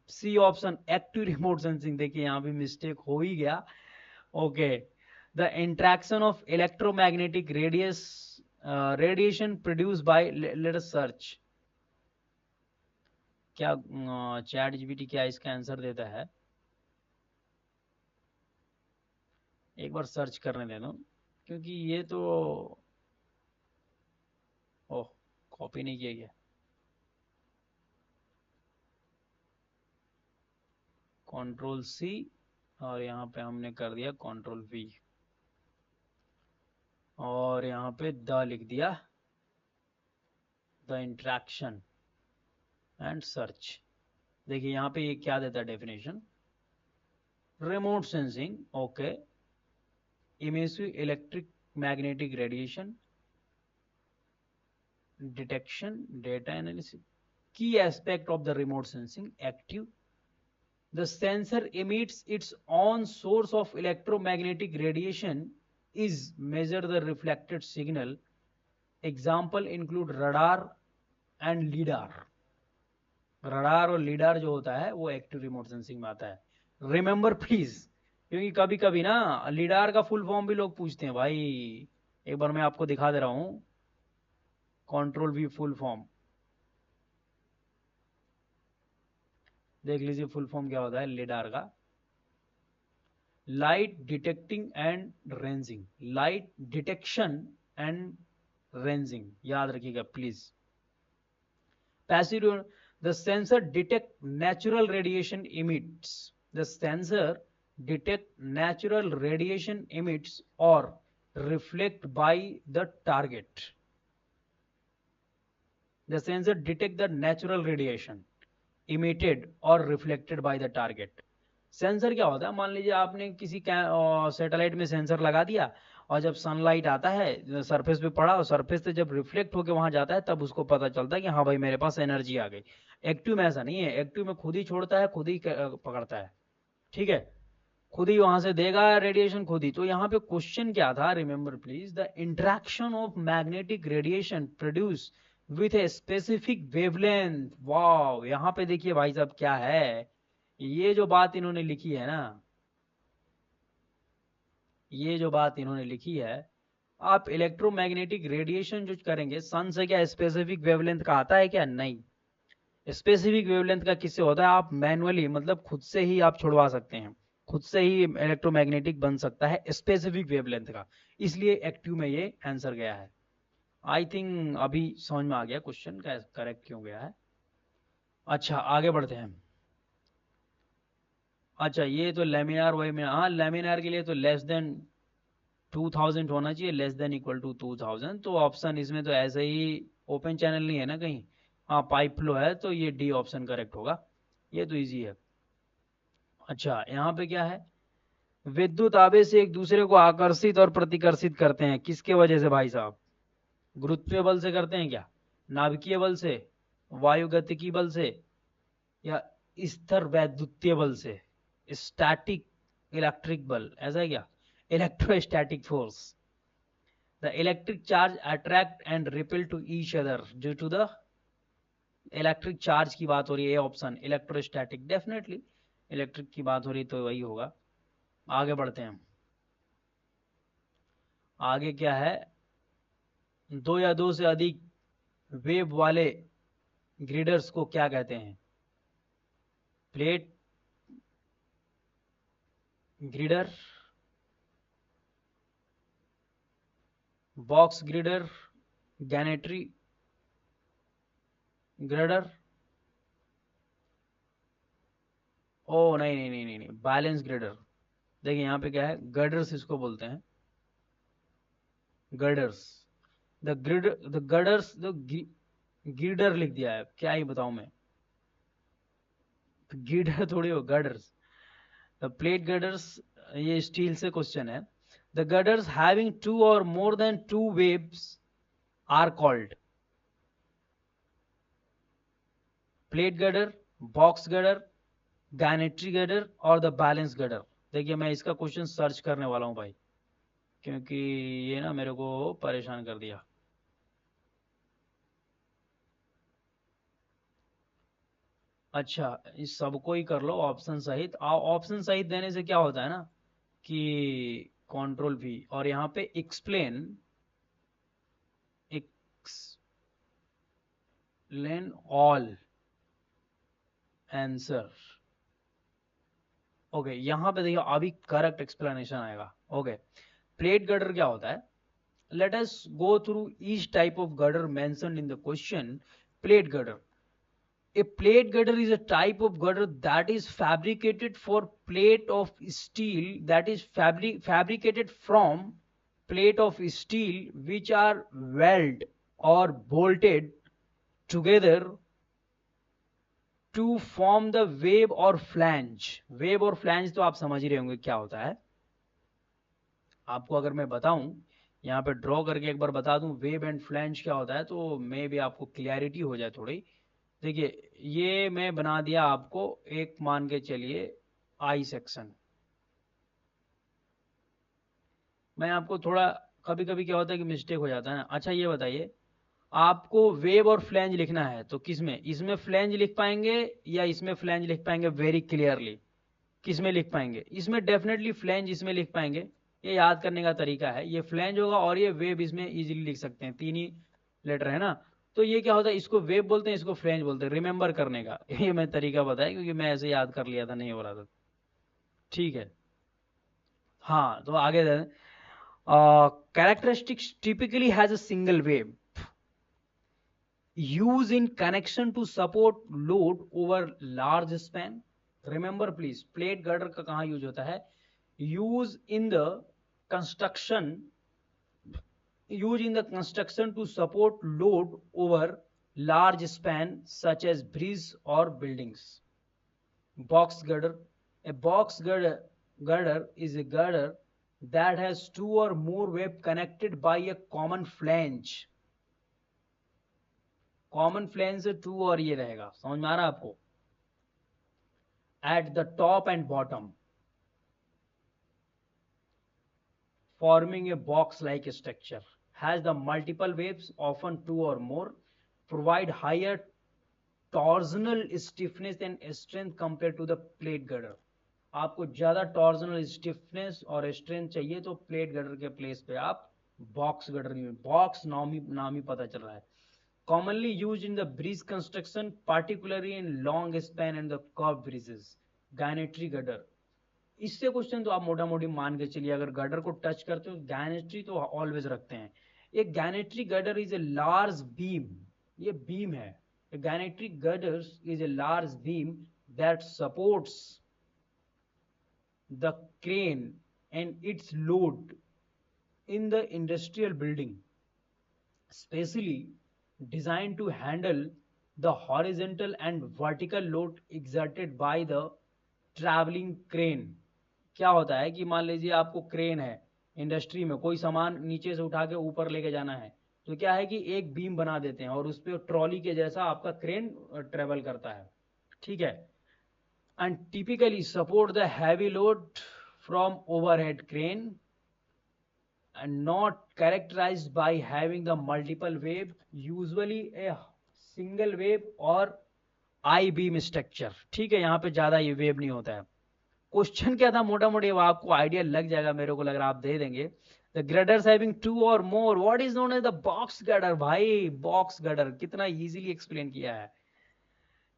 C option active remote sensing. देखिए यहां भी मिस्टेक हो ही गया। Okay, the interaction of electromagnetic radiation produce by, let us search, क्या चैट जीपीटी क्या इसका आंसर देता है? एक बार सर्च करने दे दो, क्योंकि ये तो, ओह, कॉपी नहीं किया गया। कंट्रोल सी और यहाँ पे हमने कर दिया कंट्रोल वी और यहाँ पे द लिख दिया, द इंट्रैक्शन एंड सर्च। देखिए यहाँ पे ये क्या देता है definition? Remote sensing, okay, emissive electric magnetic radiation detection, data analysis. Key aspect of the remote sensing, active, the sensor emits its own source of electromagnetic radiation is measure the reflected signal. Example include radar and lidar. Radar और लीडार जो होता है वो active remote sensing में आता है। Remember please, क्योंकि कभी कभी ना लीडार का फुल फॉर्म भी लोग पूछते हैं भाई। एक बार मैं आपको दिखा दे रहा हूं, कंट्रोल वी फुल फॉर्म देख लीजिए, फुल फॉर्म क्या होता है लीडार का? Light detecting and ranging, light detection and ranging, याद रखिएगा please. Passive, the sensor detect natural radiation emits, the sensor detect natural radiation emits or reflect by the target. The sensor detect the natural radiation emitted or reflected by the target. Sensor क्या होता है? मान लीजिए आपने किसी satellite में sensor लगा दिया और जब सनलाइट आता है सरफेस पे पड़ा और सरफेस से जब रिफ्लेक्ट होकर वहां जाता है तब उसको पता चलता है कि हाँ भाई मेरे पास एनर्जी आ गई। एक्टिव में ऐसा नहीं है, एक्टिव में खुद ही छोड़ता है, खुद ही पकड़ता है, ठीक है, खुद ही वहां से देगा रेडिएशन खुद ही। तो यहाँ पे क्वेश्चन क्या था? Remember please, the interaction of magnetic radiation produce with a specific wavelength. Wow, यहाँ पे देखिए भाई साहब क्या है, ये जो बात इन्होंने लिखी है ना, ये जो बात इन्होंने लिखी है, आप इलेक्ट्रोमैग्नेटिक रेडिएशन जो करेंगे सन से, क्या स्पेसिफिक वेवलेंथ का आता है क्या? नहीं। स्पेसिफिक वेवलेंथ का किससे होता है? आप मैनुअली, मतलब खुद से ही आप छुड़वा सकते हैं, खुद से ही इलेक्ट्रोमैग्नेटिक बन सकता है स्पेसिफिक वेवलेंथ का, इसलिए एक्टिव में ये आंसर गया है। आई थिंक अभी समझ में आ गया क्वेश्चन का करेक्ट क्यों गया है। अच्छा आगे बढ़ते हैं। अच्छा ये तो लेमिनार वेमिनार, हाँ लेमिनार के लिए तो लेस देन 2000 होना चाहिए, लेस देन इक्वल टू 2000। तो ऑप्शन इसमें तो ऐसे ही ओपन चैनल नहीं है ना कहीं, हाँ पाइप फ्लो है, तो ये डी ऑप्शन करेक्ट होगा, ये तो इजी है। अच्छा यहाँ पे क्या है? विद्युत आवेश एक दूसरे को आकर्षित और प्रतिकर्षित करते हैं, किसके वजह से भाई साहब? गुरुत्वीय बल से करते हैं क्या? नाभिकीय बल से, वायुगतिकी बल से, या स्थिर वैद्युतीय बल से? स्टैटिक इलेक्ट्रिक बल, ऐसा है क्या? Electrostatic force. The electric charge attract and repel to each other due to the, electric charge की बात हो रही है, ऑप्शन इलेक्ट्रोस्टैटिक, डेफिनेटली इलेक्ट्रिक की बात हो रही तो वही होगा। आगे बढ़ते हैं। आगे क्या है, दो या दो से अधिक वेब वाले ग्रिडर्स को क्या कहते हैं? Plate girder, box girder, gantry girder. ओ नहीं नहीं नहीं नहीं नहीं, बैलेंस ग्रिडर। देखिए यहाँ पे क्या है, गर्डर्स इसको बोलते हैं, गर्डर्स। द गर्डर्स, द गिर्डर लिख दिया है, क्या ही बताऊं मैं। गिर्डर थोड़ी हो, गर्डर्स। द प्लेट गर्डर्स, ये स्टील से क्वेश्चन है। The girders having two or more than two webs are called plate girder, box girder, gantry girder or the balance girder. देखिए मैं इसका क्वेश्चन सर्च करने वाला हूं भाई, क्योंकि ये ना मेरे को परेशान कर दिया। अच्छा, इस सबको ही कर लो ऑप्शन सहित। ऑप्शन सहित देने से क्या होता है ना कि कंट्रोल भी, और यहाँ पे explain, explain all answer. Okay, यहाँ पे देखिए अभी करेक्ट एक्सप्लेनेशन आएगा। ओके, प्लेट गर्डर क्या होता है? Let us go through each type of girder mentioned in the question. Plate girder, a plate girder is a type of girder that is fabricated for plate of steel, that is fabricated from plate of steel which are welded or bolted together to form the wave or flange। wave और flange तो आप समझ ही रहे होंगे क्या होता है। आपको अगर मैं बताऊं, यहाँ पे ड्रॉ करके एक बार बता दूं वेव एंड फ्लैंज क्या होता है, तो मे भी आपको क्लैरिटी हो जाए थोड़ी। देखिए ये मैं बना दिया आपको, एक मान के चलिए आई सेक्शन। मैं आपको थोड़ा, कभी कभी क्या होता है कि मिस्टेक हो जाता है ना। अच्छा ये बताइए, आपको वेव और फ्लैंज लिखना है तो किस में, इसमें फ्लैंज लिख पाएंगे या इसमें फ्लैंज लिख पाएंगे? वेरी क्लियरली किस में लिख पाएंगे? इसमें डेफिनेटली फ्लैंज इसमें लिख पाएंगे। ये याद करने का तरीका है, ये फ्लैंज होगा और ये वेव इसमें इजीली लिख सकते हैं, तीन ही लेटर है ना। तो ये क्या होता है, इसको वेव बोलते हैं, इसको फ्लैंज बोलते हैं, रिमेंबर करने का ये मैं तरीका बताया क्योंकि मैं ऐसे याद कर लिया था, नहीं हो रहा था। ठीक है, हाँ तो आगे characteristics typically has a single wave use in connection to support load over large span। remember please, plate girder का कहाँ यूज होता है? use in the construction, use in the construction to support load over large span such as bridge or buildings। box girder, a girder is a girder that has two or more web connected by a common flange। Common flange से to और ये रहेगा, समझ में आ रहा है आपको? At the top and bottom forming a box like structure, has the multiple waves often two or more, provide higher torsional stiffness and strength compared to the plate girder। आपको ज्यादा टॉर्जनल स्टिफनेस और strength चाहिए तो plate girder के place पे आप box girder, box नाम ही पता चल रहा है। commonly used in the bridge construction, particularly in long span and the curved bridges। Gantry girder, इससे क्वेश्चन तो आप मोटा मोटी मान के चलिए, अगर गर्डर को टच करते हो गैनेट्री तो ऑलवेज रखते हैं। एक gantry girder is a large beam, ये बीम है। Gantry girder is a large beam that supports the crane and its load in the industrial building, specially designed to handle the horizontal and vertical load exerted by the traveling crane। क्या होता है कि मान लीजिए आपको crane है, industry में कोई सामान नीचे से उठा के ऊपर लेके जाना है, तो क्या है कि एक बीम बना देते हैं और उस पर ट्रॉली के जैसा आपका क्रेन ट्रेवल करता है। ठीक है, and typically support the heavy load from overhead crane and not characterized by having the multiple wave, usually a single wave or I beam structure। ठीक है, यहाँ पे ज्यादा ये वेव नहीं होता है। क्वेश्चन क्या था मोटा मोटी, आपको आइडिया लग जाएगा, मेरे को लग रहा है आप दे देंगे। The graders having 2 or more, what is known as the box girder. भाई बॉक्स गर्डर कितना इजीली एक्सप्लेन किया है,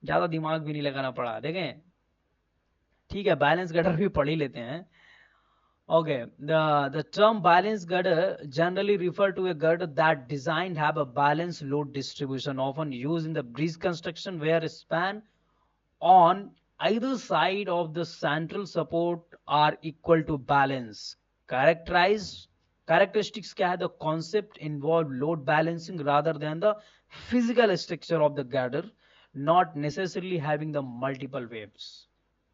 ज्यादा दिमाग भी नहीं लगाना पड़ा। देखें ठीक है, बैलेंस गर्डर भी पढ़ ही लेते हैं। Okay, the term balance girder generally refer to a girder that designed have a balanced load distribution, often used in the bridge construction where a span on either side of the central support are equal to balance. Characteristics क्या है? The concept involve load balancing rather than the physical structure of the girder, not necessarily having the multiple waves.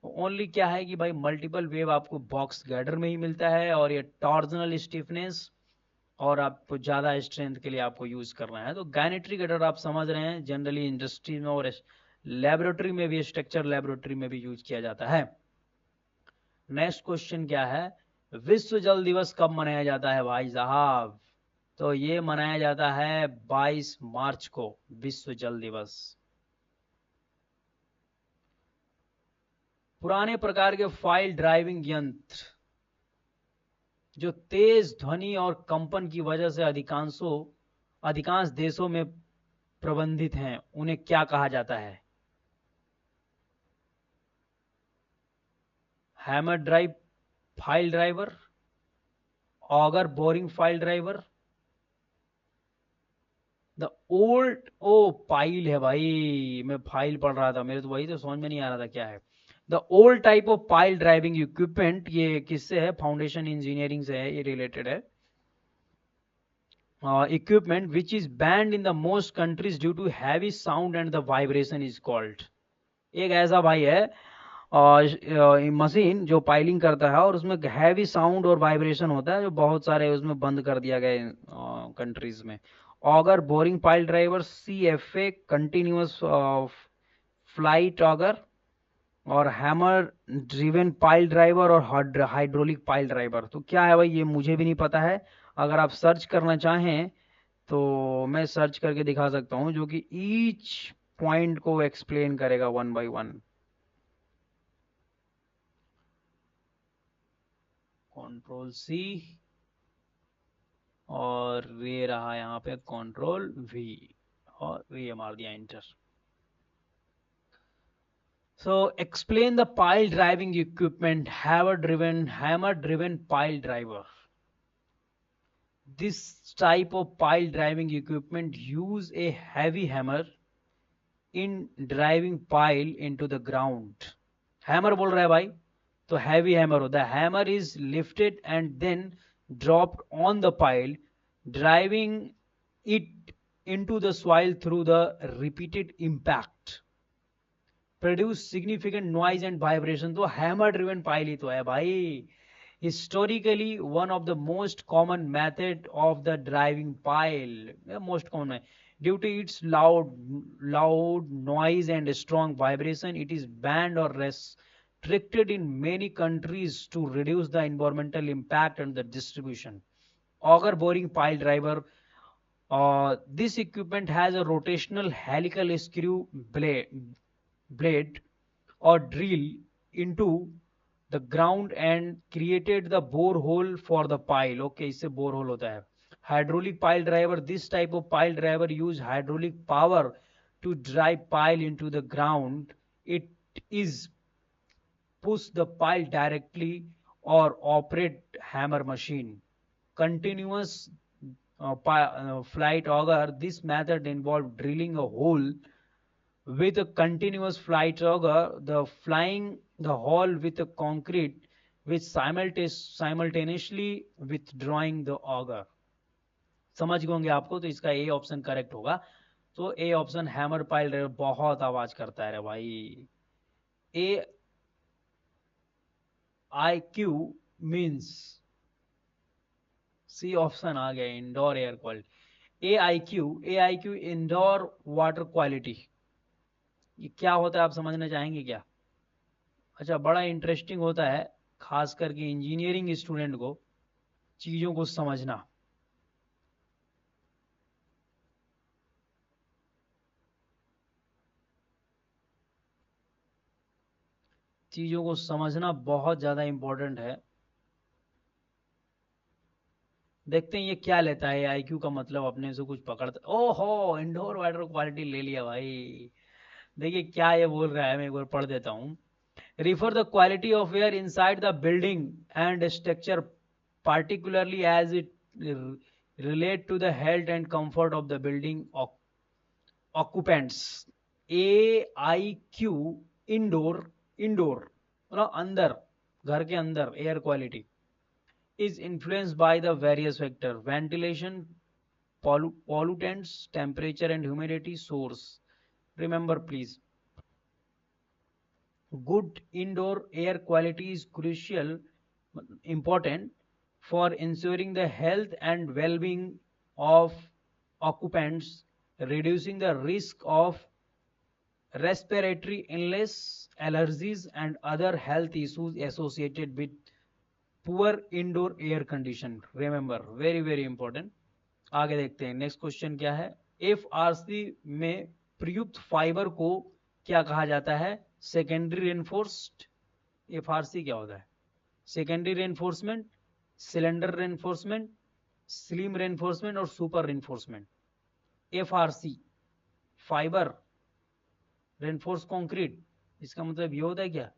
Only क्या है कि भाई multiple wave आपको box girder में ही मिलता है, और ये टॉर्जनल स्टिफनेस और आपको ज़्यादा स्ट्रेंथ के लिए आपको यूज़ करना है। तो गायनेट्री गर्डर आप समझ रहे हैं, जनरली इंडस्ट्री में और लेबोरेटरी में भी, स्ट्रक्चर लेबोरेटरी में भी यूज किया जाता है। नेक्स्ट क्वेश्चन क्या है? विश्व जल दिवस कब मनाया जाता है भाई साहब? तो ये मनाया जाता है 22 मार्च को, विश्व जल दिवस। पुराने प्रकार के फाइल ड्राइविंग यंत्र जो तेज ध्वनि और कंपन की वजह से अधिकांश देशों में प्रबंधित हैं, उन्हें क्या कहा जाता है? Hammer drive pile driver, auger boring pile driver, the old, oh pile है भाई, मैं फाइल पढ़ रहा था, मेरे तो वही तो समझ में नहीं आ रहा था क्या है। The old type of pile driving equipment, ये किससे है? फाउंडेशन इंजीनियरिंग से है, ये रिलेटेड है। Equipment which is banned in the most countries due to heavy sound and the vibration is called। एक ऐसा भाई है मशीन जो पाइलिंग करता है और उसमें हैवी साउंड और वाइब्रेशन होता है, जो बहुत सारे उसमें बंद कर दिया गया कंट्रीज में। Auger boring pile driver, CFA continuous flight auger, और हैमर ड्रिवन पाइल ड्राइवर, और हाइड्रोलिक पाइल ड्राइवर। तो क्या है भाई, ये मुझे भी नहीं पता है। अगर आप सर्च करना चाहें तो मैं सर्च करके दिखा सकता हूं, जो कि ईच पॉइंट को एक्सप्लेन करेगा one by one. Control C, और ये रहा यहाँ पे कंट्रोल V, और ये मार दिया inter. So explain the pile driving equipment, hammer driven pile driver. This type of pile driving equipment use a heavy hammer in driving pile into the ground। Hammer बोल रहा है भाई, तो हैवी हैमर होता है। Hammer is lifted and then dropped on the pile, driving it into the soil through the repeated impact, produce significant noise and vibration. तो hammer driven pile ही तो है भाई। historically one of the most common method of the driving pile, most common है, due to its loud noise and strong vibration it is banned or restricted in many countries to reduce the environmental impact and the distribution। auger boring pile driver, this equipment has a rotational helical screw blade or drill into the ground and created the borehole for the pile। okay, इससे borehole होता है। hydraulic pile driver, this type of pile driver use hydraulic power to drive pile into the ground। it is push the pile directly or operate hammer machine। continuous flight auger, this method involved drilling a hole with a continuous flight auger, the flying the hole with a concrete which simultaneously withdrawing the auger। समझ गए होंगे आपको, तो इसका A option correct होगा। तो A option hammer pile driver बहुत आवाज करता है रे भाई। A I Q means, C option आ गया indoor air quality. A I Q indoor water quality, ये क्या होता है आप समझना चाहेंगे क्या? अच्छा, बड़ा इंटरेस्टिंग होता है, खास करके इंजीनियरिंग स्टूडेंट को चीजों को समझना। चीज़ों को समझना बहुत ज़्यादा इम्पोर्टेंट है। देखते हैं ये क्या लेता है, आईक्यू का मतलब अपने से कुछ पकड़ता। ओहो, इंडोर वाटर क्वालिटी ले लिया भाई। देखिए क्या ये बोल रहा है, मैं एक बार पढ़ देता हूँ। Refer the quality of air inside the building and structure, particularly as it relate to the health and comfort of the building occupants. AIQ, indoor, indoor मतलब अंदर, घर के अंदर air quality is influenced by the various factor: ventilation, pollutants, temperature and humidity source. Remember please, good indoor air quality is crucial, important for ensuring the health and well-being of occupants, reducing the risk of respiratory illness, allergies and other health issues associated with poor indoor air condition. Remember, very very important. आगे देखते हैं next question क्या है। F R सी में प्रयुक्त fibre को क्या कहा जाता है? Secondary reinforced. F R C क्या होता है? Secondary reinforcement, cylinder reinforcement, slim reinforcement और super reinforcement. F R C fibre reinforce concrete, इसका मतलब ये होता है क्या?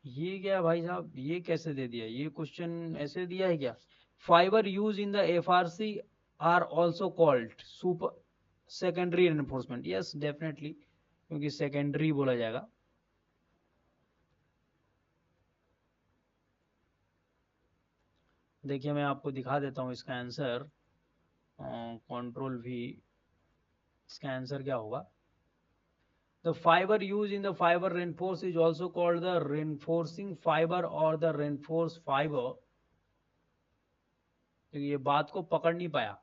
ये क्या भाई साहब, ये कैसे दे दिया? ये क्वेश्चन ऐसे दिया है क्या? Fibre use in the F R C R also called super secondary enforcement. Yes definitely, क्योंकि सेकेंडरी बोला जाएगा। देखिए मैं आपको दिखा देता हूँ इसका आंसर, कंट्रोल भी। इसका आंसर क्या होगा? The fibre use in the fibre reinforce is also called the reinforcing fibre और द रेनफोर्स फाइबर। तो ये बात को पकड़ नहीं पाया,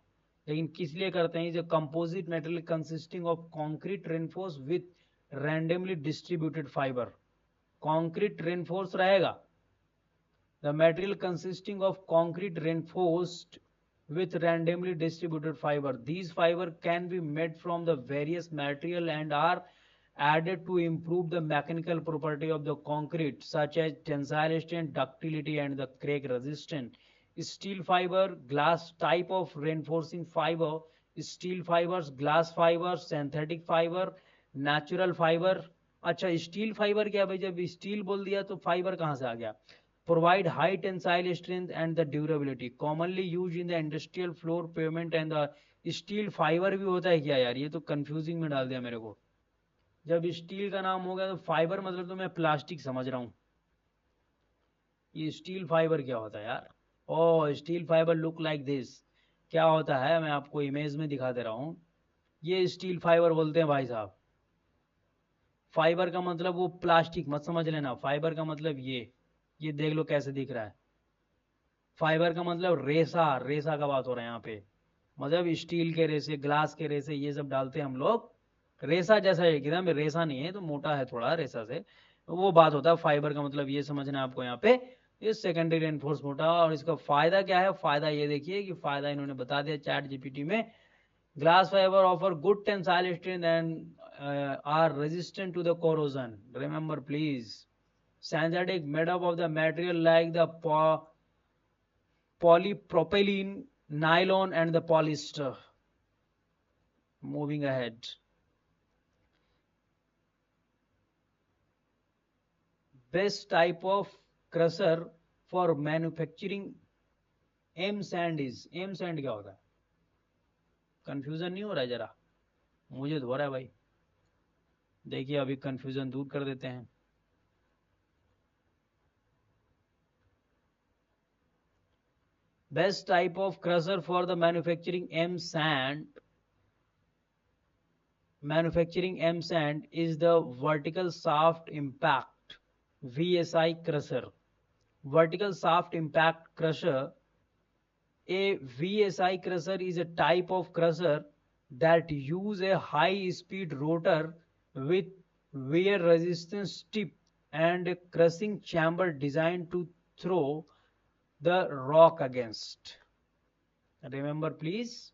लेकिन किस लिए करते हैं? Is a composite material consisting of concrete reinforce with randomly distributed fibre. Concrete reinforce रहेगा, the material consisting of concrete reinforced with randomly distributed fiber. These fiber can be made from the various material and are added to improve the mechanical property of the concrete, such as tensile strength, ductility and the crack resistance. Steel fiber, glass type of reinforcing fiber, steel fibers, glass fibers, synthetic fiber, natural fiber. अच्छा steel fibre क्या भाई? जब steel बोल दिया तो fibre कहाँ से आ गया? Provide high tensile strength and the durability, commonly used in the industrial floor pavement and the steel fiber भी होता है क्या यार? ये तो कंफ्यूजिंग में डाल दिया मेरे को। जब स्टील का नाम हो गया तो फाइबर मतलब तो मैं प्लास्टिक समझ रहा हूँ। ये स्टील फाइबर क्या होता है यार? Oh steel fibre look like this. क्या होता है मैं आपको इमेज में दिखा दे रहा हूँ। ये स्टील फाइबर बोलते हैं भाई साहब। फाइबर का मतलब वो प्लास्टिक मत समझ लेना, फाइबर का मतलब ये देख लो कैसे दिख रहा है। फाइबर का मतलब रेसा, रेसा का बात हो रहा है यहाँ पे। मतलब स्टील के रेसे, ग्लास के रेसे, ये सब डालते हैं हम लोग। रेसा जैसा एकदम रेसा नहीं है, तो मोटा है थोड़ा रेसा से, तो वो बात होता है। फाइबर का मतलब ये समझना है आपको यहाँ पे। ये सेकेंडरी रेनफोर्स मोटा। और इसका फायदा क्या है? फायदा ये देखिए कि फायदा इन्होंने बता दिया चैट जीपीटी में। Glass fibre offer good tensile strength and are resistant to the corrosion. Remember please, synthetic made up of the material like the polypropylene, nylon and the polyester. Moving ahead, best type of crusher for manufacturing M sand is, M sand क्या होता है? Confusion नहीं हो रहा है जरा? मुझे तो हो रहा है भाई। देखिए अभी कंफ्यूजन दूर कर देते हैं। Best type of crusher for the manufacturing M sand is the vertical shaft impact VSI crusher. Vertical shaft impact crusher. A VSI crusher is a type of crusher that use a high speed rotor with wear resistance tip and a crushing chamber designed to throw the rock against. Remember please.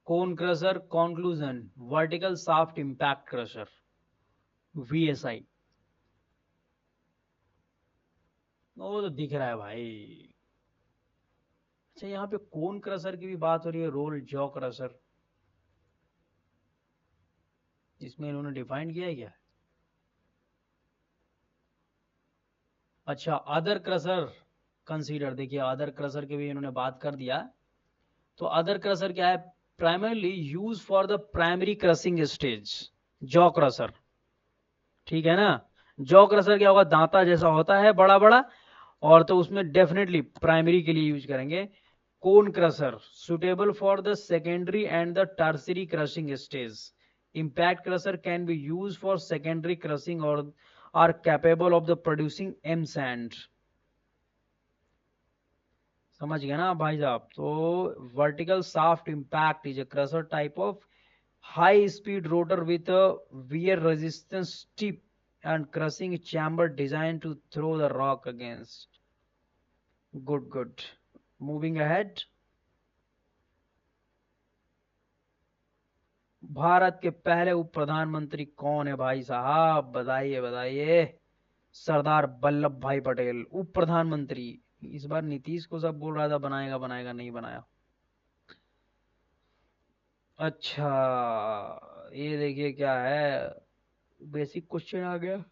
Cone crusher, conclusion, vertical shaft impact crusher, VSI। वो तो दिख रहा है भाई। अच्छा, यहाँ पे कोन crusher की भी बात हो रही है, रोल जॉ क्रशर, इसमें इन्होंने डिफाइन किया है क्या? अच्छा, अदर क्रशर कंसीडर, देखिए अदर क्रशर के भी इन्होंने बात कर दिया। तो अदर क्रशर क्या है? Primarily use for the primary crushing stage, jaw crusher. ठीक है ना? जॉ क्रशर क्या होगा? दांता जैसा होता है बड़ा बड़ा, और तो उसमें डेफिनेटली प्राइमरी के लिए यूज करेंगे। Cone crusher suitable for the secondary and the tertiary crushing stage. Impact crusher can be use for secondary crushing और are capable of the producing M sand. समझ गए ना भाई साहब? तो vertical shaft impact is a crusher type of high speed rotor with a wear resistance tip and crushing chamber designed to throw the rock against. Good, good. Moving ahead. Bharat के पहले उप प्रधानमंत्री कौन है भाई साहब? बताइए बताइए। सरदार वल्लभ भाई पटेल उप प्रधानमंत्री। इस बार नीतीश को सब बोल रहा था बनाएगा बनाएगा, नहीं बनाया। अच्छा, ये देखिए क्या है, बेसिक क्वेश्चन आ गया।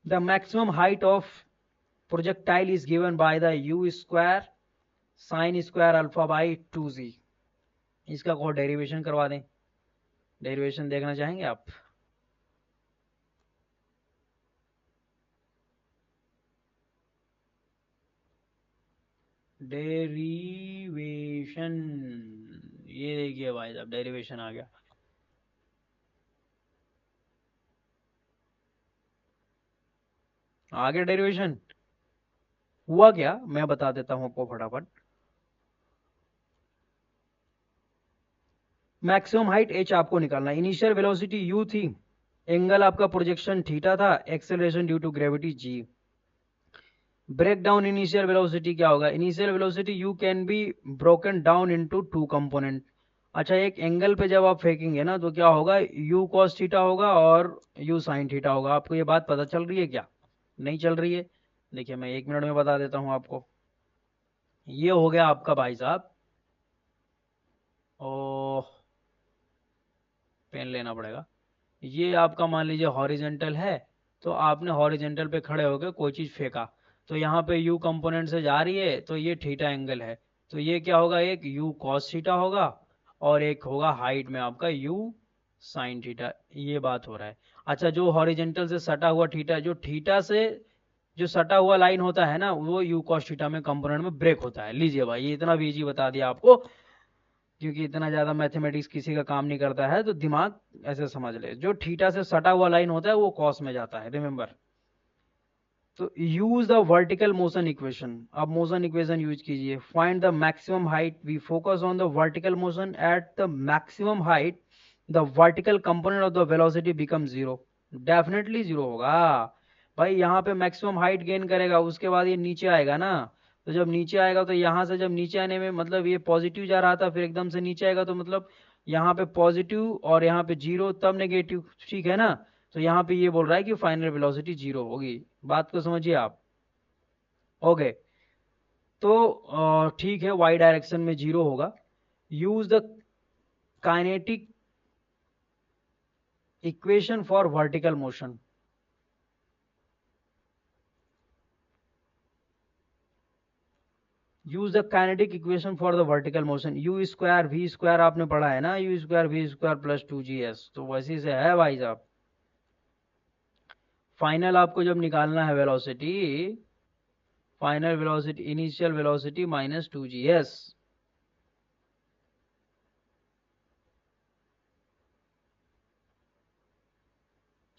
The maximum height of projectile is given by the u square sine square alpha by 2z। इसका कोई डेरिवेशन करवा दें? डेरिवेशन देखना चाहेंगे आप? डेरिवेशन, ये देखिए भाई साहब, डेरिवेशन आ गया। आ गया डेरिवेशन। हुआ क्या, मैं बता देता हूं आपको फटाफट। मैक्सिमम हाइट h आपको निकालना, इनिशियल वेलोसिटी u थी, एंगल आपका प्रोजेक्शन थीटा था, acceleration due to gravity g। Break down initial velocity क्या होगा? Initial velocity u can be broken down into two component. अच्छा, एक एंगल पे जब आप फेंकेंगे ना तो क्या होगा? u cos थीटा होगा और u sin थीटा होगा। आपको ये बात पता चल रही है क्या? नहीं चल रही है? देखिए मैं 1 मिनट में बता देता हूँ आपको। ये हो गया आपका भाई साहब, ओ पेन लेना पड़ेगा। ये आपका मान लीजिए हॉरिजेंटल है, तो आपने हॉरिजेंटल पे खड़े होकर कोई चीज़ फेंका, तो यहाँ पे u कंपोनेंट से जा रही है, तो ये थीटा एंगल है, तो ये क्या होगा? एक u cos थीटा होगा और एक होगा हाइट में आपका u sin थीटा। ये बात हो रहा है। अच्छा, जो हॉरिजेंटल से सटा हुआ थीटा, जो थीटा से जो सटा हुआ लाइन होता है ना, वो u cos थीटा में कंपोनेंट में ब्रेक होता है। लीजिए भाई, ये इतना भी इजी बता दिया आपको, क्योंकि इतना ज्यादा मैथमेटिक्स किसी का काम नहीं करता है, तो दिमाग ऐसे समझ ले। जो थीटा से सटा हुआ लाइन होता है वो कॉस में जाता है, रिमेंबर। तो use the vertical motion equation. अब मोशन इक्वेशन यूज कीजिए। Find the maximum height, we focus on the vertical motion. At the maximum height the vertical component of the velocity become zero. Definitely zero होगा भाई। यहाँ पे maximum height gain करेगा, उसके बाद ये नीचे आएगा ना, तो जब नीचे आएगा तो यहाँ से जब नीचे आने में मतलब ये पॉजिटिव जा रहा था, फिर एकदम से नीचे आएगा तो मतलब यहाँ पे पॉजिटिव और यहाँ पे जीरो, तब नेगेटिव। ठीक है ना? तो यहाँ पे ये बोल रहा है कि फाइनल वेलोसिटी जीरो होगी। बात को समझिए आप। ओके, तो ठीक है, वाई डायरेक्शन में जीरो होगा। Use the kinetic equation for vertical motion. Use the kinetic equation for the vertical motion. U square v square आपने पढ़ा है ना, u square v square plus 2GS, तो वैसे से है भाई साहब। फाइनल आपको जब निकालना है velocity, final velocity initial velocity minus 2GS।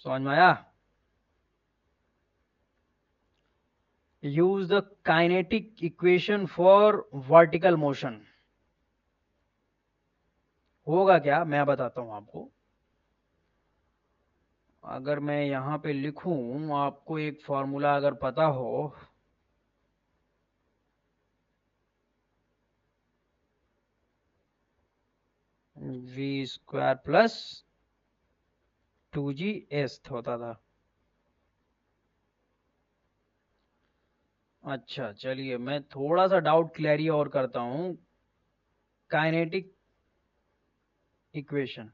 समझ में आया? Use the kinetic equation for vertical motion. होगा क्या, मैं बताता हूं आपको। अगर मैं यहां पे लिखूं, आपको एक फॉर्मूला अगर पता हो, वी स्क्वायर प्लस 2g होता था। अच्छा चलिए, मैं थोड़ा सा डाउट क्लियर और करता हूँ। काइनेटिक इक्वेशन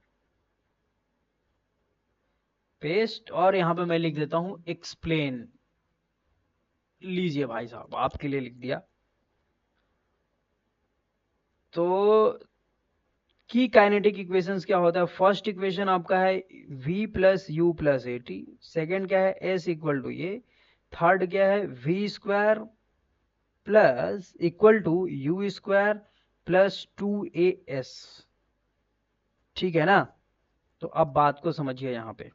पेस्ट, और यहाँ पे मैं लिख देता हूँ एक्सप्लेन। लीजिए भाई साहब, आपके लिए लिख दिया। तो की काइनेटिक इक्वेशंस क्या होता है? फर्स्ट इक्वेशन आपका है v plus u plus a t. Second क्या है? s इक्वल टू ये। थर्ड क्या है? V square plus equal to u square plus 2as। ठीक है ना? तो अब बात को समझिए। यहां पे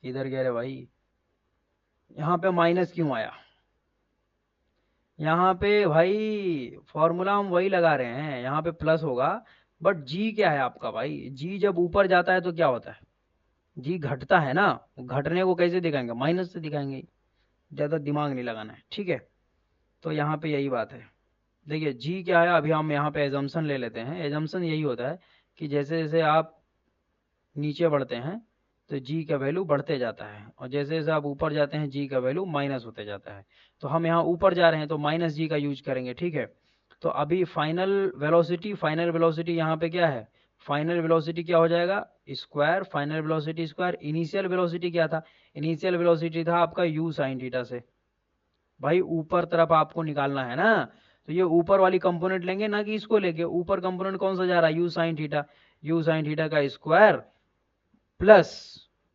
इधर गया रे भाई, यहां पे माइनस क्यों आया? यहाँ पे भाई फॉर्मूला हम वही लगा रहे हैं, यहाँ पे प्लस होगा। बट जी क्या है आपका भाई? जी जब ऊपर जाता है तो क्या होता है? जी घटता है ना। घटने को कैसे दिखाएंगे? माइनस से दिखाएंगे। ज़्यादा दिमाग नहीं लगाना है, ठीक है? तो यहाँ पे यही बात है। देखिए जी क्या है, अभी हम यहाँ पे एजम्पशन ले लेते हैं। एजम्पशन यही होता है कि जैसे जैसे आप नीचे बढ़ते हैं तो जी का वैल्यू बढ़ते जाता है, और जैसे जैसे आप ऊपर जाते हैं जी का वैल्यू माइनस होते जाता है। तो हम यहाँ ऊपर जा रहे हैं तो माइनस जी का यूज करेंगे, ठीक है? तो अभी फाइनल वेलोसिटी यहाँ पे क्या है? फाइनल वेलोसिटी क्या हो जाएगा? Square final velocity square. Initial velocity क्या था? इनिशियल वेलोसिटी था आपका यू साइन थीटा से। भाई ऊपर तरफ आपको निकालना है ना, तो ये ऊपर वाली कंपोनेंट लेंगे ना कि इसको लेके। ऊपर कंपोनेंट कौन सा जा रहा है? You sine theta. You sine theta का स्क्वायर प्लस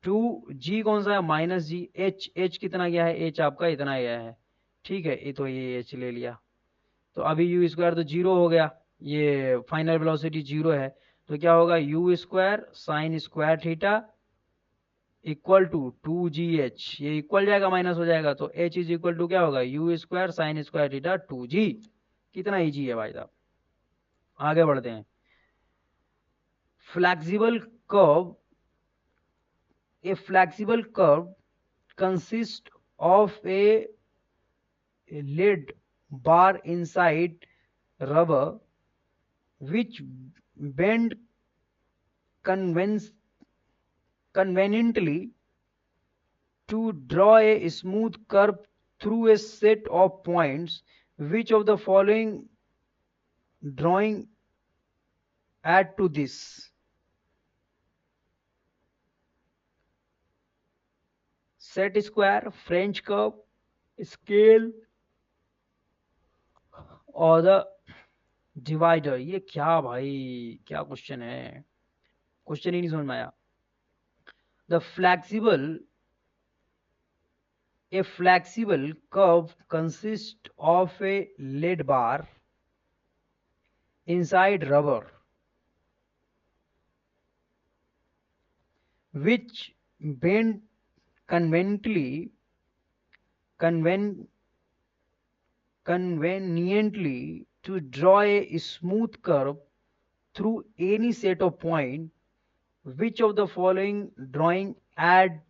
2g कौन सा है? माइनस जी। एच कितना गया है? एच आपका इतना गया है, ठीक है? ये तो ये एच ले लिया, तो अभी यू स्क्वायर तो जीरो हो गया। ये फाइनल वेलोसिटी जीरो है, तो क्या होगा? U square sine square theta equal to 2gh। ये इक्वल जाएगा माइनस हो जाएगा, तो h इज इक्वल टू क्या होगा? U square sine square theta 2g। कितना इजी है भाई साहब। आगे बढ़ते हैं। Flexible curve A flexible curve consists of a lead bar inside rubber which bend conven- conveniently to draw a smooth curve through a set of points. Which of the following drawing add to this? Set square, French curve, scale, और the divider. ये क्या भाई, क्या question है? Question ही नहीं समझ में आया। The flexible A flexible curve consists of a lead bar inside rubber which bend conveniently conven, conveniently to draw a smooth curve through any set of points. Which of the following drawing add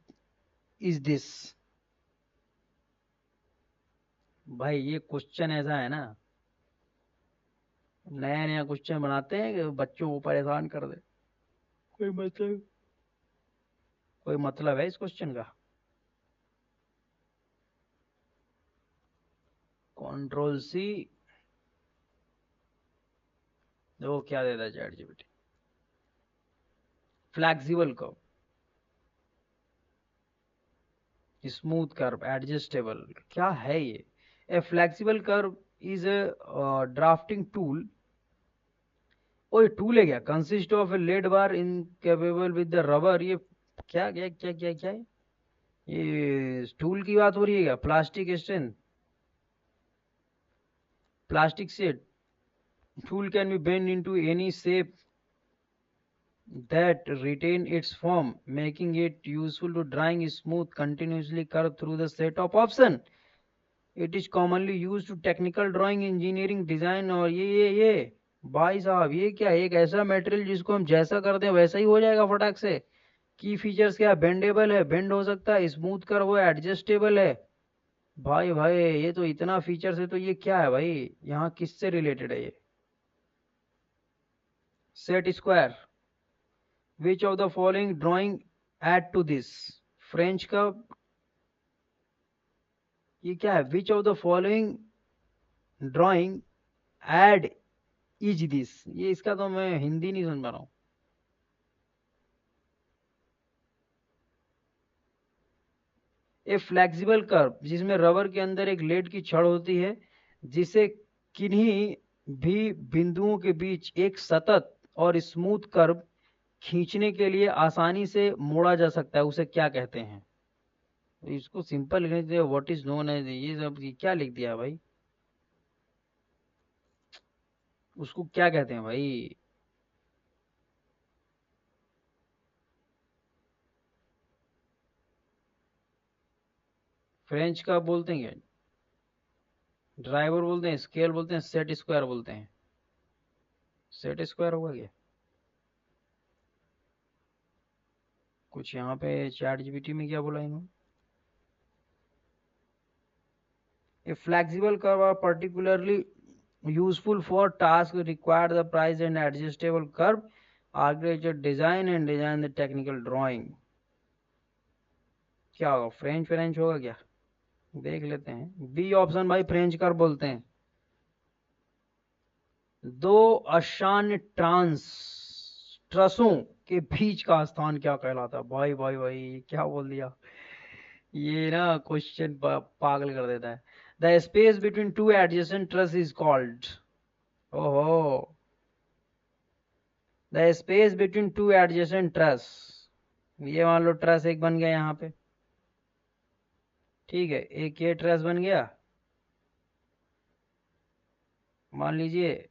is this? भाई ये question ऐसा है ना, नया नया question बनाते हैं कि बच्चों को परेशान कर दे। कोई मतलब है इस क्वेश्चन का? Control C. देखो क्या देता है ChatGPT. Flexible curve, smooth curve, adjustable, क्या है ये? A flexible curve is a drafting tool. ओ ये टूल है क्या? Consist of a lead bar incapable with the rubber. ये क्या क्या क्या क्या क्या है? ये टूल की बात हो रही है क्या? प्लास्टिक स्ट्रेंथ, प्लास्टिक से tool can be bend into any shape that retain its form, making it useful to drawing smooth, continuously curve through the set of option. It is commonly used to technical drawing, engineering, design। और ये भाई साहब ये क्या है? एक ऐसा material जिसको हम जैसा कर दें वैसा ही हो जाएगा फटाक से। की फीचर्स क्या? बेंडेबल है, बेंड हो सकता है, स्मूथ कर्व है, एडजस्टेबल है। भाई भाई ये तो इतना फीचर्स है, तो ये क्या है भाई? यहाँ किससे रिलेटेड है ये? Set square. Which of the following drawing aid to this. French का ये क्या है? Which of the following drawing aid is this. ये इसका तो मैं हिंदी नहीं सुन पा रहा हूं। ए फ्लेक्सिबल कर्व, जिसमें रबर के अंदर एक लेड की छड़ होती है जिसे किन्हीं भी बिंदुओं के बीच एक सतत और स्मूथ कर्व खींचने के लिए आसानी से मोड़ा जा सकता है, उसे क्या कहते हैं? इसको सिंपल लिखने चाहिए, व्हाट इज नोन एज। ये सब ये क्या लिख दिया भाई? उसको क्या कहते हैं भाई? फ्रेंच का बोलते हैं क्या? ड्राइवर बोलते हैं, स्केल बोलते हैं, सेट स्क्वायर बोलते हैं। सेट स्क्वायर होगा क्या? कुछ यहाँ पे चैट जीपीटी में क्या बोला इन्होंने? A flexible curve are particularly useful for tasks require the price and adjustable curve, architecture design and design the technical drawing। क्या होगा? फ्रेंच फ्रेंच होगा क्या? देख लेते हैं। बी ऑप्शन भाई, फ्रेंच कर्व बोलते हैं। दो अशान्य ट्रसों के बीच का स्थान क्या कहलाता है? भाई भाई भाई क्या बोल दिया? ये ना क्वेश्चन पागल कर देता है। The space between two adjacent truss is called. ओहो। The space between two adjacent truss. ये मान लो ट्रस एक बन गया यहाँ पे, ठीक है। एक ये ट्रस बन गया मान लीजिए,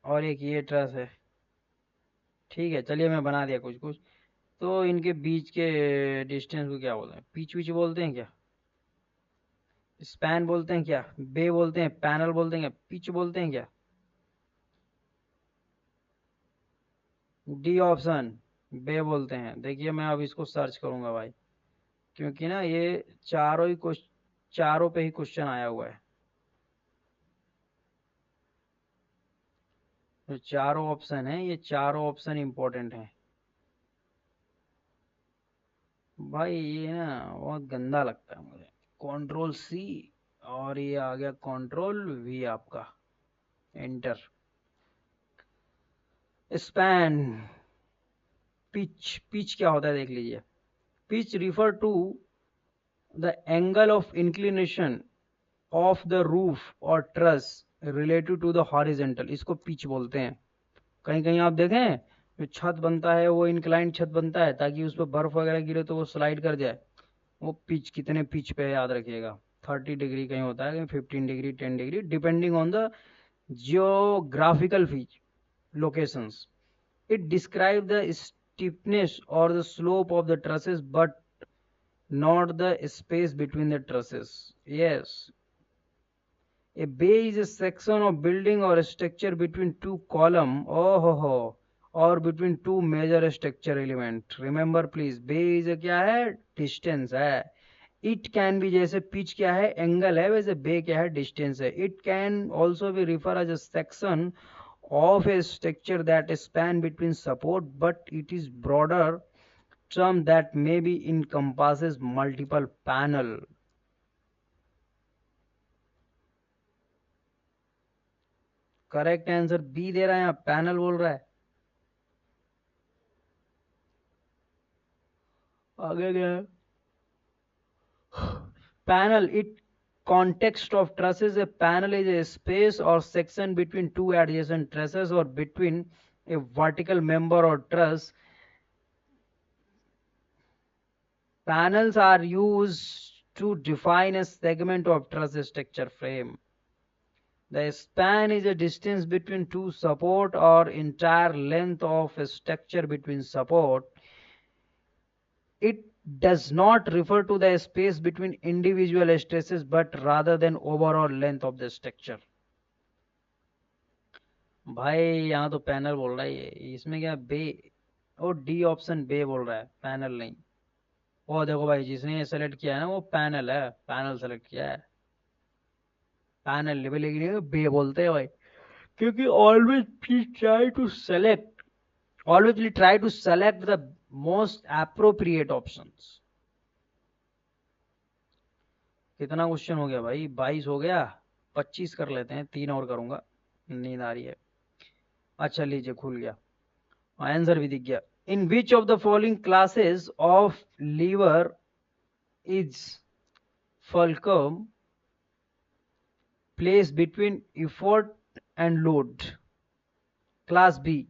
और एक ये ट्रस है, ठीक है। चलिए मैं बना दिया कुछ कुछ। तो इनके बीच के डिस्टेंस को क्या बोलते हैं? पिच विच बोलते हैं क्या? स्पैन बोलते हैं क्या? बे बोलते हैं? पैनल बोलते हैं क्या? पिच बोलते हैं क्या? डी ऑप्शन, बे बोलते हैं। देखिए मैं अब इसको सर्च करूंगा भाई, क्योंकि ना ये चारों ही चारों पे ही क्वेश्चन आया हुआ है। जो चारों ऑप्शन है, ये चारों ऑप्शन इंपॉर्टेंट हैं भाई। ये ना बहुत गंदा लगता है मुझे। कंट्रोल सी, और ये आ गया कंट्रोल वी आपका, एंटर। स्पैन। पिच, पिच क्या होता है देख लीजिए। Pitch refer to the angle of inclination of the roof or truss related to the horizontal, इसको पिच बोलते हैं। कहीं कहीं आप देखें, जो छत बनता है वो इंक्लाइंट छत बनता है ताकि उस पर बर्फ वगैरह गिरे तो वो स्लाइड कर जाए। वो पिच, कितने पिच पे है याद रखिएगा। 30 डिग्री कहीं होता है, कहीं 15 degree, 10 degree, depending on the geographical feature locations. It describes the steepness or the slope of the trusses, but not the space between the trusses. Yes. A bay is a section of building or a structure between two column, or between two major structure element. Remember please, bay is a क्या है? Distance है। It can be, जैसे pitch क्या है? Angle है, वैसे bay क्या है? Distance है। It can also be referred as a section of a structure that span between support, but it is broader term that maybe encompasses multiple panel। Correct answer B दे रहा है, यहाँ panel बोल रहा है। आगे गया panel. It context of trusses, a panel is a space or section between two adjacent trusses or between a vertical member or truss। Panels are used to define a segment of truss structure frame। The span is a distance between two support or entire length of a structure between support। It does not refer to the space between individual stresses but rather than overall length of the structure। भाई यहाँ तो panel बोल रहा है, ये इसमें क्या बे? O D option बे बोल रहा है, पैनल नहीं। वो देखो भाई, जिसने ये सेलेक्ट किया है ना वो पैनल है, पैनल सेलेक्ट किया है। पैनल लेकिन बे बोलते हैं भाई, क्योंकि always please try to select Always try to select the most appropriate options. कितना क्वेश्चन हो गया भाई? 22 हो गया, 25 कर लेते हैं, 3 और करूंगा, नींद आ रही है। अच्छा लीजिए, खुल गया, आंसर भी दिख गया। In which of the following classes of lever is fulcrum place between effort and load? Class B.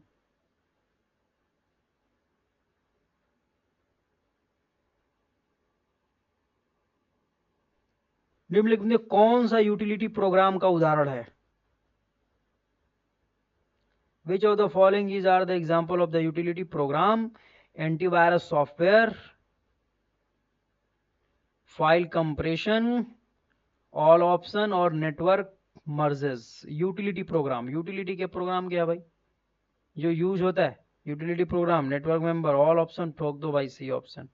निम्नलिखित में कौन सा यूटिलिटी प्रोग्राम का उदाहरण है? Which of the following is are the example of the utility program? Antivirus software, file compression, all option और network merges. Utility program, utility के programme क्या है भाई जो यूज होता है? Utility programme, network member, all option, ठोक दो भाई सी ऑप्शन।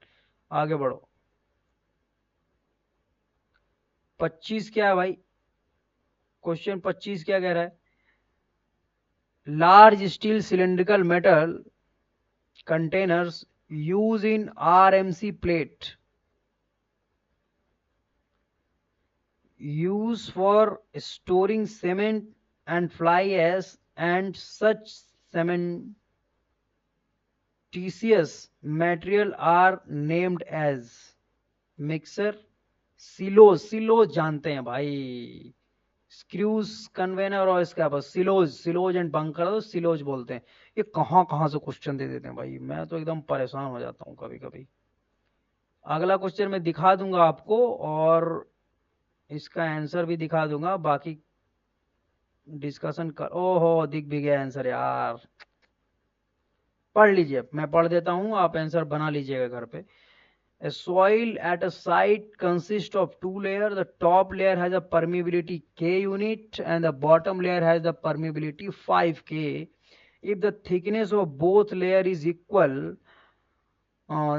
आगे बढ़ो। 25 क्या है भाई? क्वेश्चन 25 क्या कह रहा है? Large steel cylindrical metal containers use in RMC plate used for storing cement and fly ash and such cementitious material are named as mixer, silos. Silos जानते हैं भाई, स्क्रूज कन्वेनर और इसका बस सिलोज, सिलोज एंड बंकर तो silos बोलते हैं। ये कहाँ कहाँ से क्वेश्चन दे देते हैं भाई, मैं तो एकदम परेशान हो जाता हूँ कभी कभी। अगला क्वेश्चन मैं दिखा दूंगा आपको और इसका आंसर भी दिखा दूंगा, बाकी डिस्कशन कर। ओहो, दिख भी गया आंसर यार। पढ़ लीजिए, मैं पढ़ देता हूं, आप आंसर बना लीजिएगा घर पे। A soil at a site consists of two layers. The top layer has a permeability K unit and the bottom layer has the permeability 5K. If the thickness of both layer is equal,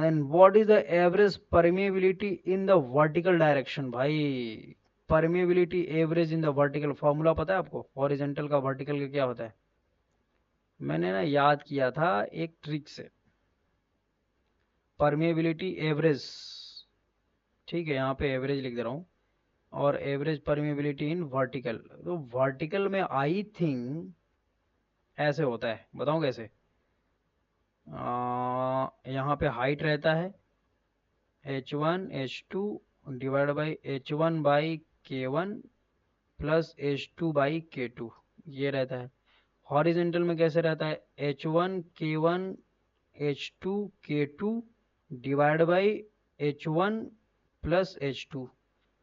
then what is the average permeability in the vertical direction? भाई permeability average in the vertical formula पता है आपको? Horizontal का vertical का क्या होता है? मैंने ना याद किया था एक ट्रिक से। परमेबिलिटी एवरेज, ठीक है, यहाँ पे एवरेज लिख दे रहा हूँ, और एवरेज परमेबिलिटी इन वर्टिकल। तो वर्टिकल में आई थिंक ऐसे होता है, बताऊँ कैसे? यहाँ पे हाइट रहता है h1 h2 divide by h1 by k1 plus h2 by k2, ये रहता है। हॉरिजेंटल में कैसे रहता है? h1 k1 h2 k2 divide by h1 plus h2,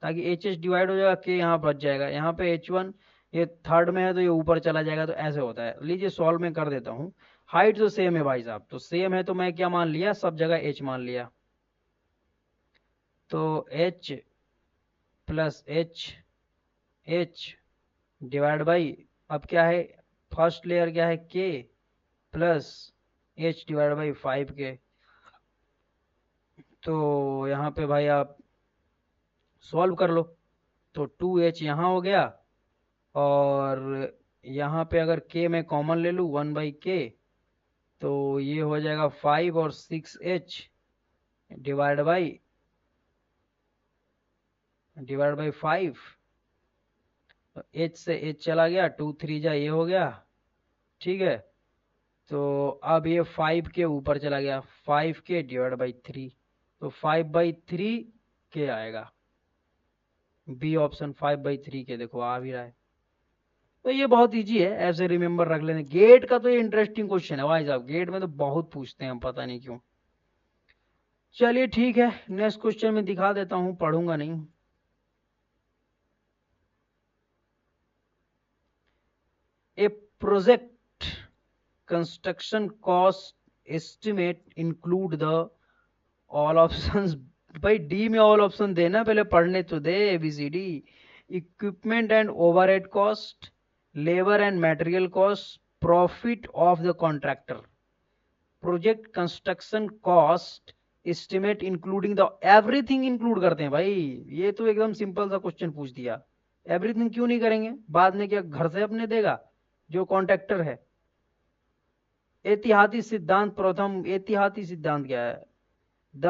ताकि hh डिवाइड हो जाएगा, k यहाँ बच जाएगा। यहाँ पे h1 ये थर्ड में है तो ये ऊपर चला जाएगा, तो ऐसे होता है। लीजिए सॉल्व में कर देता हूँ। हाइट तो सेम है भाई साहब, तो सेम है तो मैं क्या मान लिया? सब जगह h मान लिया। तो h plus h divide by, अब क्या है? फर्स्ट लेयर क्या है? k plus h divide by 5k। तो यहाँ पे भाई आप सॉल्व कर लो, तो 2h यहाँ हो गया, और यहाँ पे अगर k मैं कॉमन ले लूँ 1/k, तो ये हो जाएगा 5 और 6h डिवाइड बाई 5। तो h से h चला गया, 2 3 जा, ये हो गया, ठीक है। तो अब ये 5 के ऊपर चला गया, 5k डिवाइड बाई 3, तो 5/3 के आएगा। बी ऑप्शन 5/3 के, देखो आ भी रहा है। तो ये बहुत इजी है, ऐसे रिमेंबर रख लेने। गेट का तो ये इंटरेस्टिंग क्वेश्चन है भाई साहब, गेट में तो बहुत पूछते हैं, पता नहीं क्यों। चलिए ठीक है, नेक्स्ट क्वेश्चन में दिखा देता हूं, पढ़ूंगा नहीं। A project construction cost estimate include the all options. भाई डी में ऑल ऑप्शन देना, पहले पढ़ने तो दे ABCD। Equipment and overhead cost, labour and material cost, profit of the contractor. Project construction cost estimate including the, everything include करते हैं भाई। ये तो एकदम सिंपल सा क्वेश्चन पूछ दिया। एवरीथिंग क्यों नहीं करेंगे? बाद में क्या घर से अपने देगा जो कॉन्ट्रैक्टर है? एतिहादी सिद्धांत, प्रथम एतिहादी सिद्धांत क्या है? The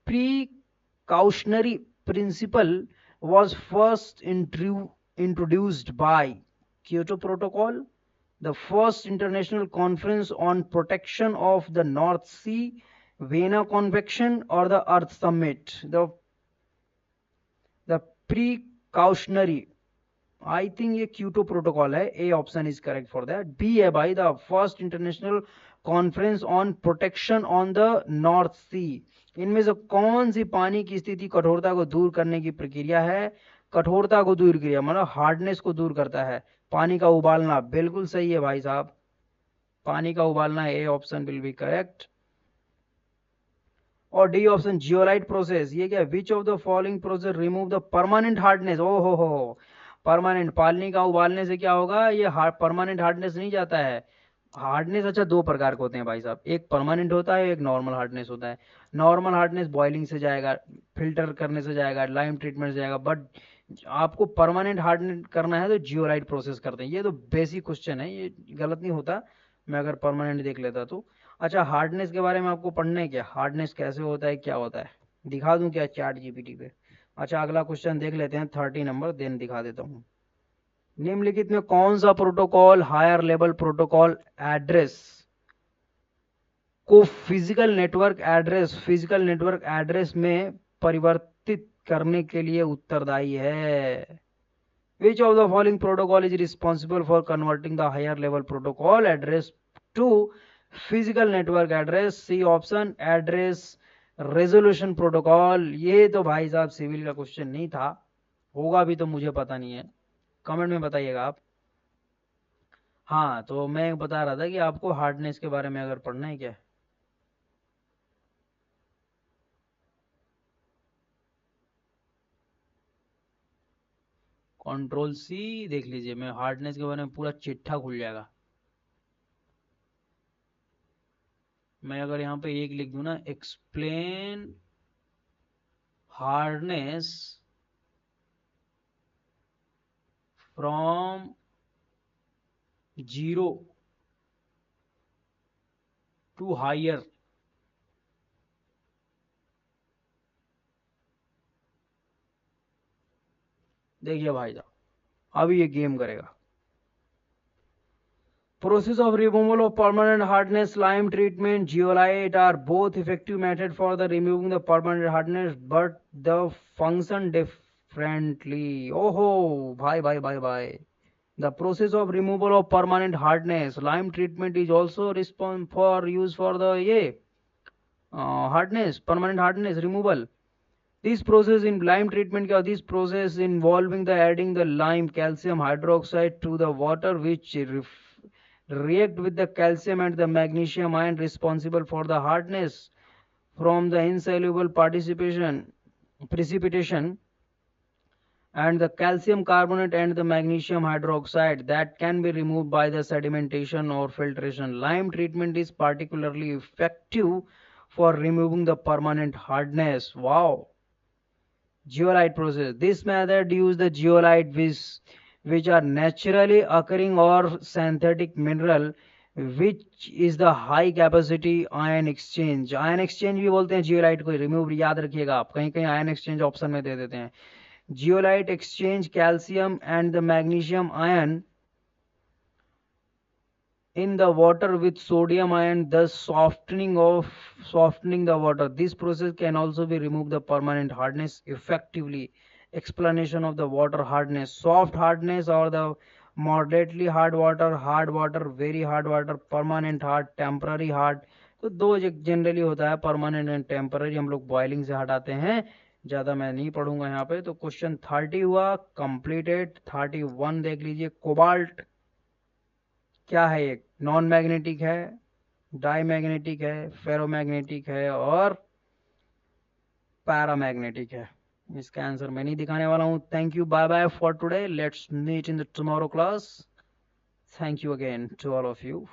precautionary principle was first introduced by Kyoto Protocol, the first international conference on protection of the North Sea, Vienna Convention, or the Earth Summit. The precautionary, I think ये क्यूटो प्रोटोकॉल है. A option is correct for that. B है भाई, the first international conference on protection on the North Sea. इनमें से कौन सी पानी की स्थिति कठोरता को दूर करने की प्रक्रिया है? कठोरता को दूर किया मतलब हार्डनेस को दूर करता है. पानी का उबालना, बिल्कुल सही है भाई साहब, पानी का उबालना. A option will be correct. और डी ऑप्शन जियोलाइट प्रोसेस, ये क्या? Which of the following process remove the permanent hardness? ओ हो, परमानेंट. पानी का उबालने से क्या होगा? ये परमानेंट हार्डनेस नहीं जाता है. हार्डनेस अच्छा दो प्रकार के होते हैं भाई साहब, एक परमानेंट होता है, एक नॉर्मल हार्डनेस होता है. नॉर्मल हार्डनेस बॉइलिंग से जाएगा, फिल्टर करने से जाएगा, लाइम ट्रीटमेंट से जाएगा, बट आपको परमानेंट हार्डनेस करना है तो जियोलाइट प्रोसेस करते हैं. ये तो बेसिक क्वेश्चन है, ये गलत नहीं होता मैं अगर परमानेंट देख लेता तो. अच्छा, हार्डनेस के बारे में आपको पढ़ना है क्या? हार्डनेस कैसे होता है, क्या होता है? दिखा दूं क्या चैट जीपीटी पे? अच्छा, अगला क्वेश्चन देख लेते हैं 30 नंबर, देन दिखा देता हूं. निम्नलिखित में कौन सा protocol higher level protocol address को फिजिकल नेटवर्क एड्रेस में परिवर्तित करने के लिए उत्तरदायी है? Which of the following protocol is responsible for converting the higher level protocol address to physical network address? C option address resolution protocol. ये तो भाई साहब सिविल का क्वेश्चन नहीं था, होगा भी तो मुझे पता नहीं है, कमेंट में बताइएगा आप. हाँ, तो मैं बता रहा था कि आपको हार्डनेस के बारे में अगर पढ़ना है क्या. कंट्रोल सी देख लीजिए, मैं हार्डनेस के बारे में पूरा चिट्ठा खुल जाएगा. मैं अगर यहाँ पे एक लिख दूं ना, explain hardness from 0 to higher. देखिए भाई साहब, अभी ये गेम करेगा. Process of removal of permanent hardness, lime treatment, zeolite are both effective methods for the removing the permanent hardness, but the function differently. Oh, bhai. The process of removal of permanent hardness, lime treatment is also responsible for use for the permanent hardness removal. This process in lime treatment, this process involving the adding the lime calcium hydroxide to the water, which react with the calcium and the magnesium ion responsible for the hardness from the insoluble precipitation, and the calcium carbonate and the magnesium hydroxide that can be removed by the sedimentation or filtration. Lime treatment is particularly effective for removing the permanent hardness. Wow. Zeolite process. This method uses the zeolite which are naturally occurring or synthetic mineral which is the high capacity ion exchange. Ion exchange भी बोलते हैं zeolite को. Remove याद रखिएगा आप, कहीं कहीं ion exchange option में दे देते हैं. Zeolite exchange calcium and the magnesium ion in the water with sodium ion, thus softening the water. This process can also be remove the permanent hardness effectively. Explanation of the water hardness: soft hardness or the moderately hard water, very hard water, permanent hard, temporary hard. तो दो generally होता है, permanent and temporary. हम लोग boiling से हटाते हैं, ज्यादा मैं नहीं पढ़ूंगा यहाँ पे. तो क्वेश्चन 30 हुआ कंप्लीटेड. 31 देख लीजिए. कोबाल्ट क्या है? एक नॉन मैग्नेटिक है, डाई मैग्नेटिक है, फेरोमैग्नेटिक है और पैरामैग्नेटिक है. इसका आंसर मैं नहीं दिखाने वाला हूं. Thank you, bye bye for today. Let's meet in the tomorrow class. Thank you again to all of you.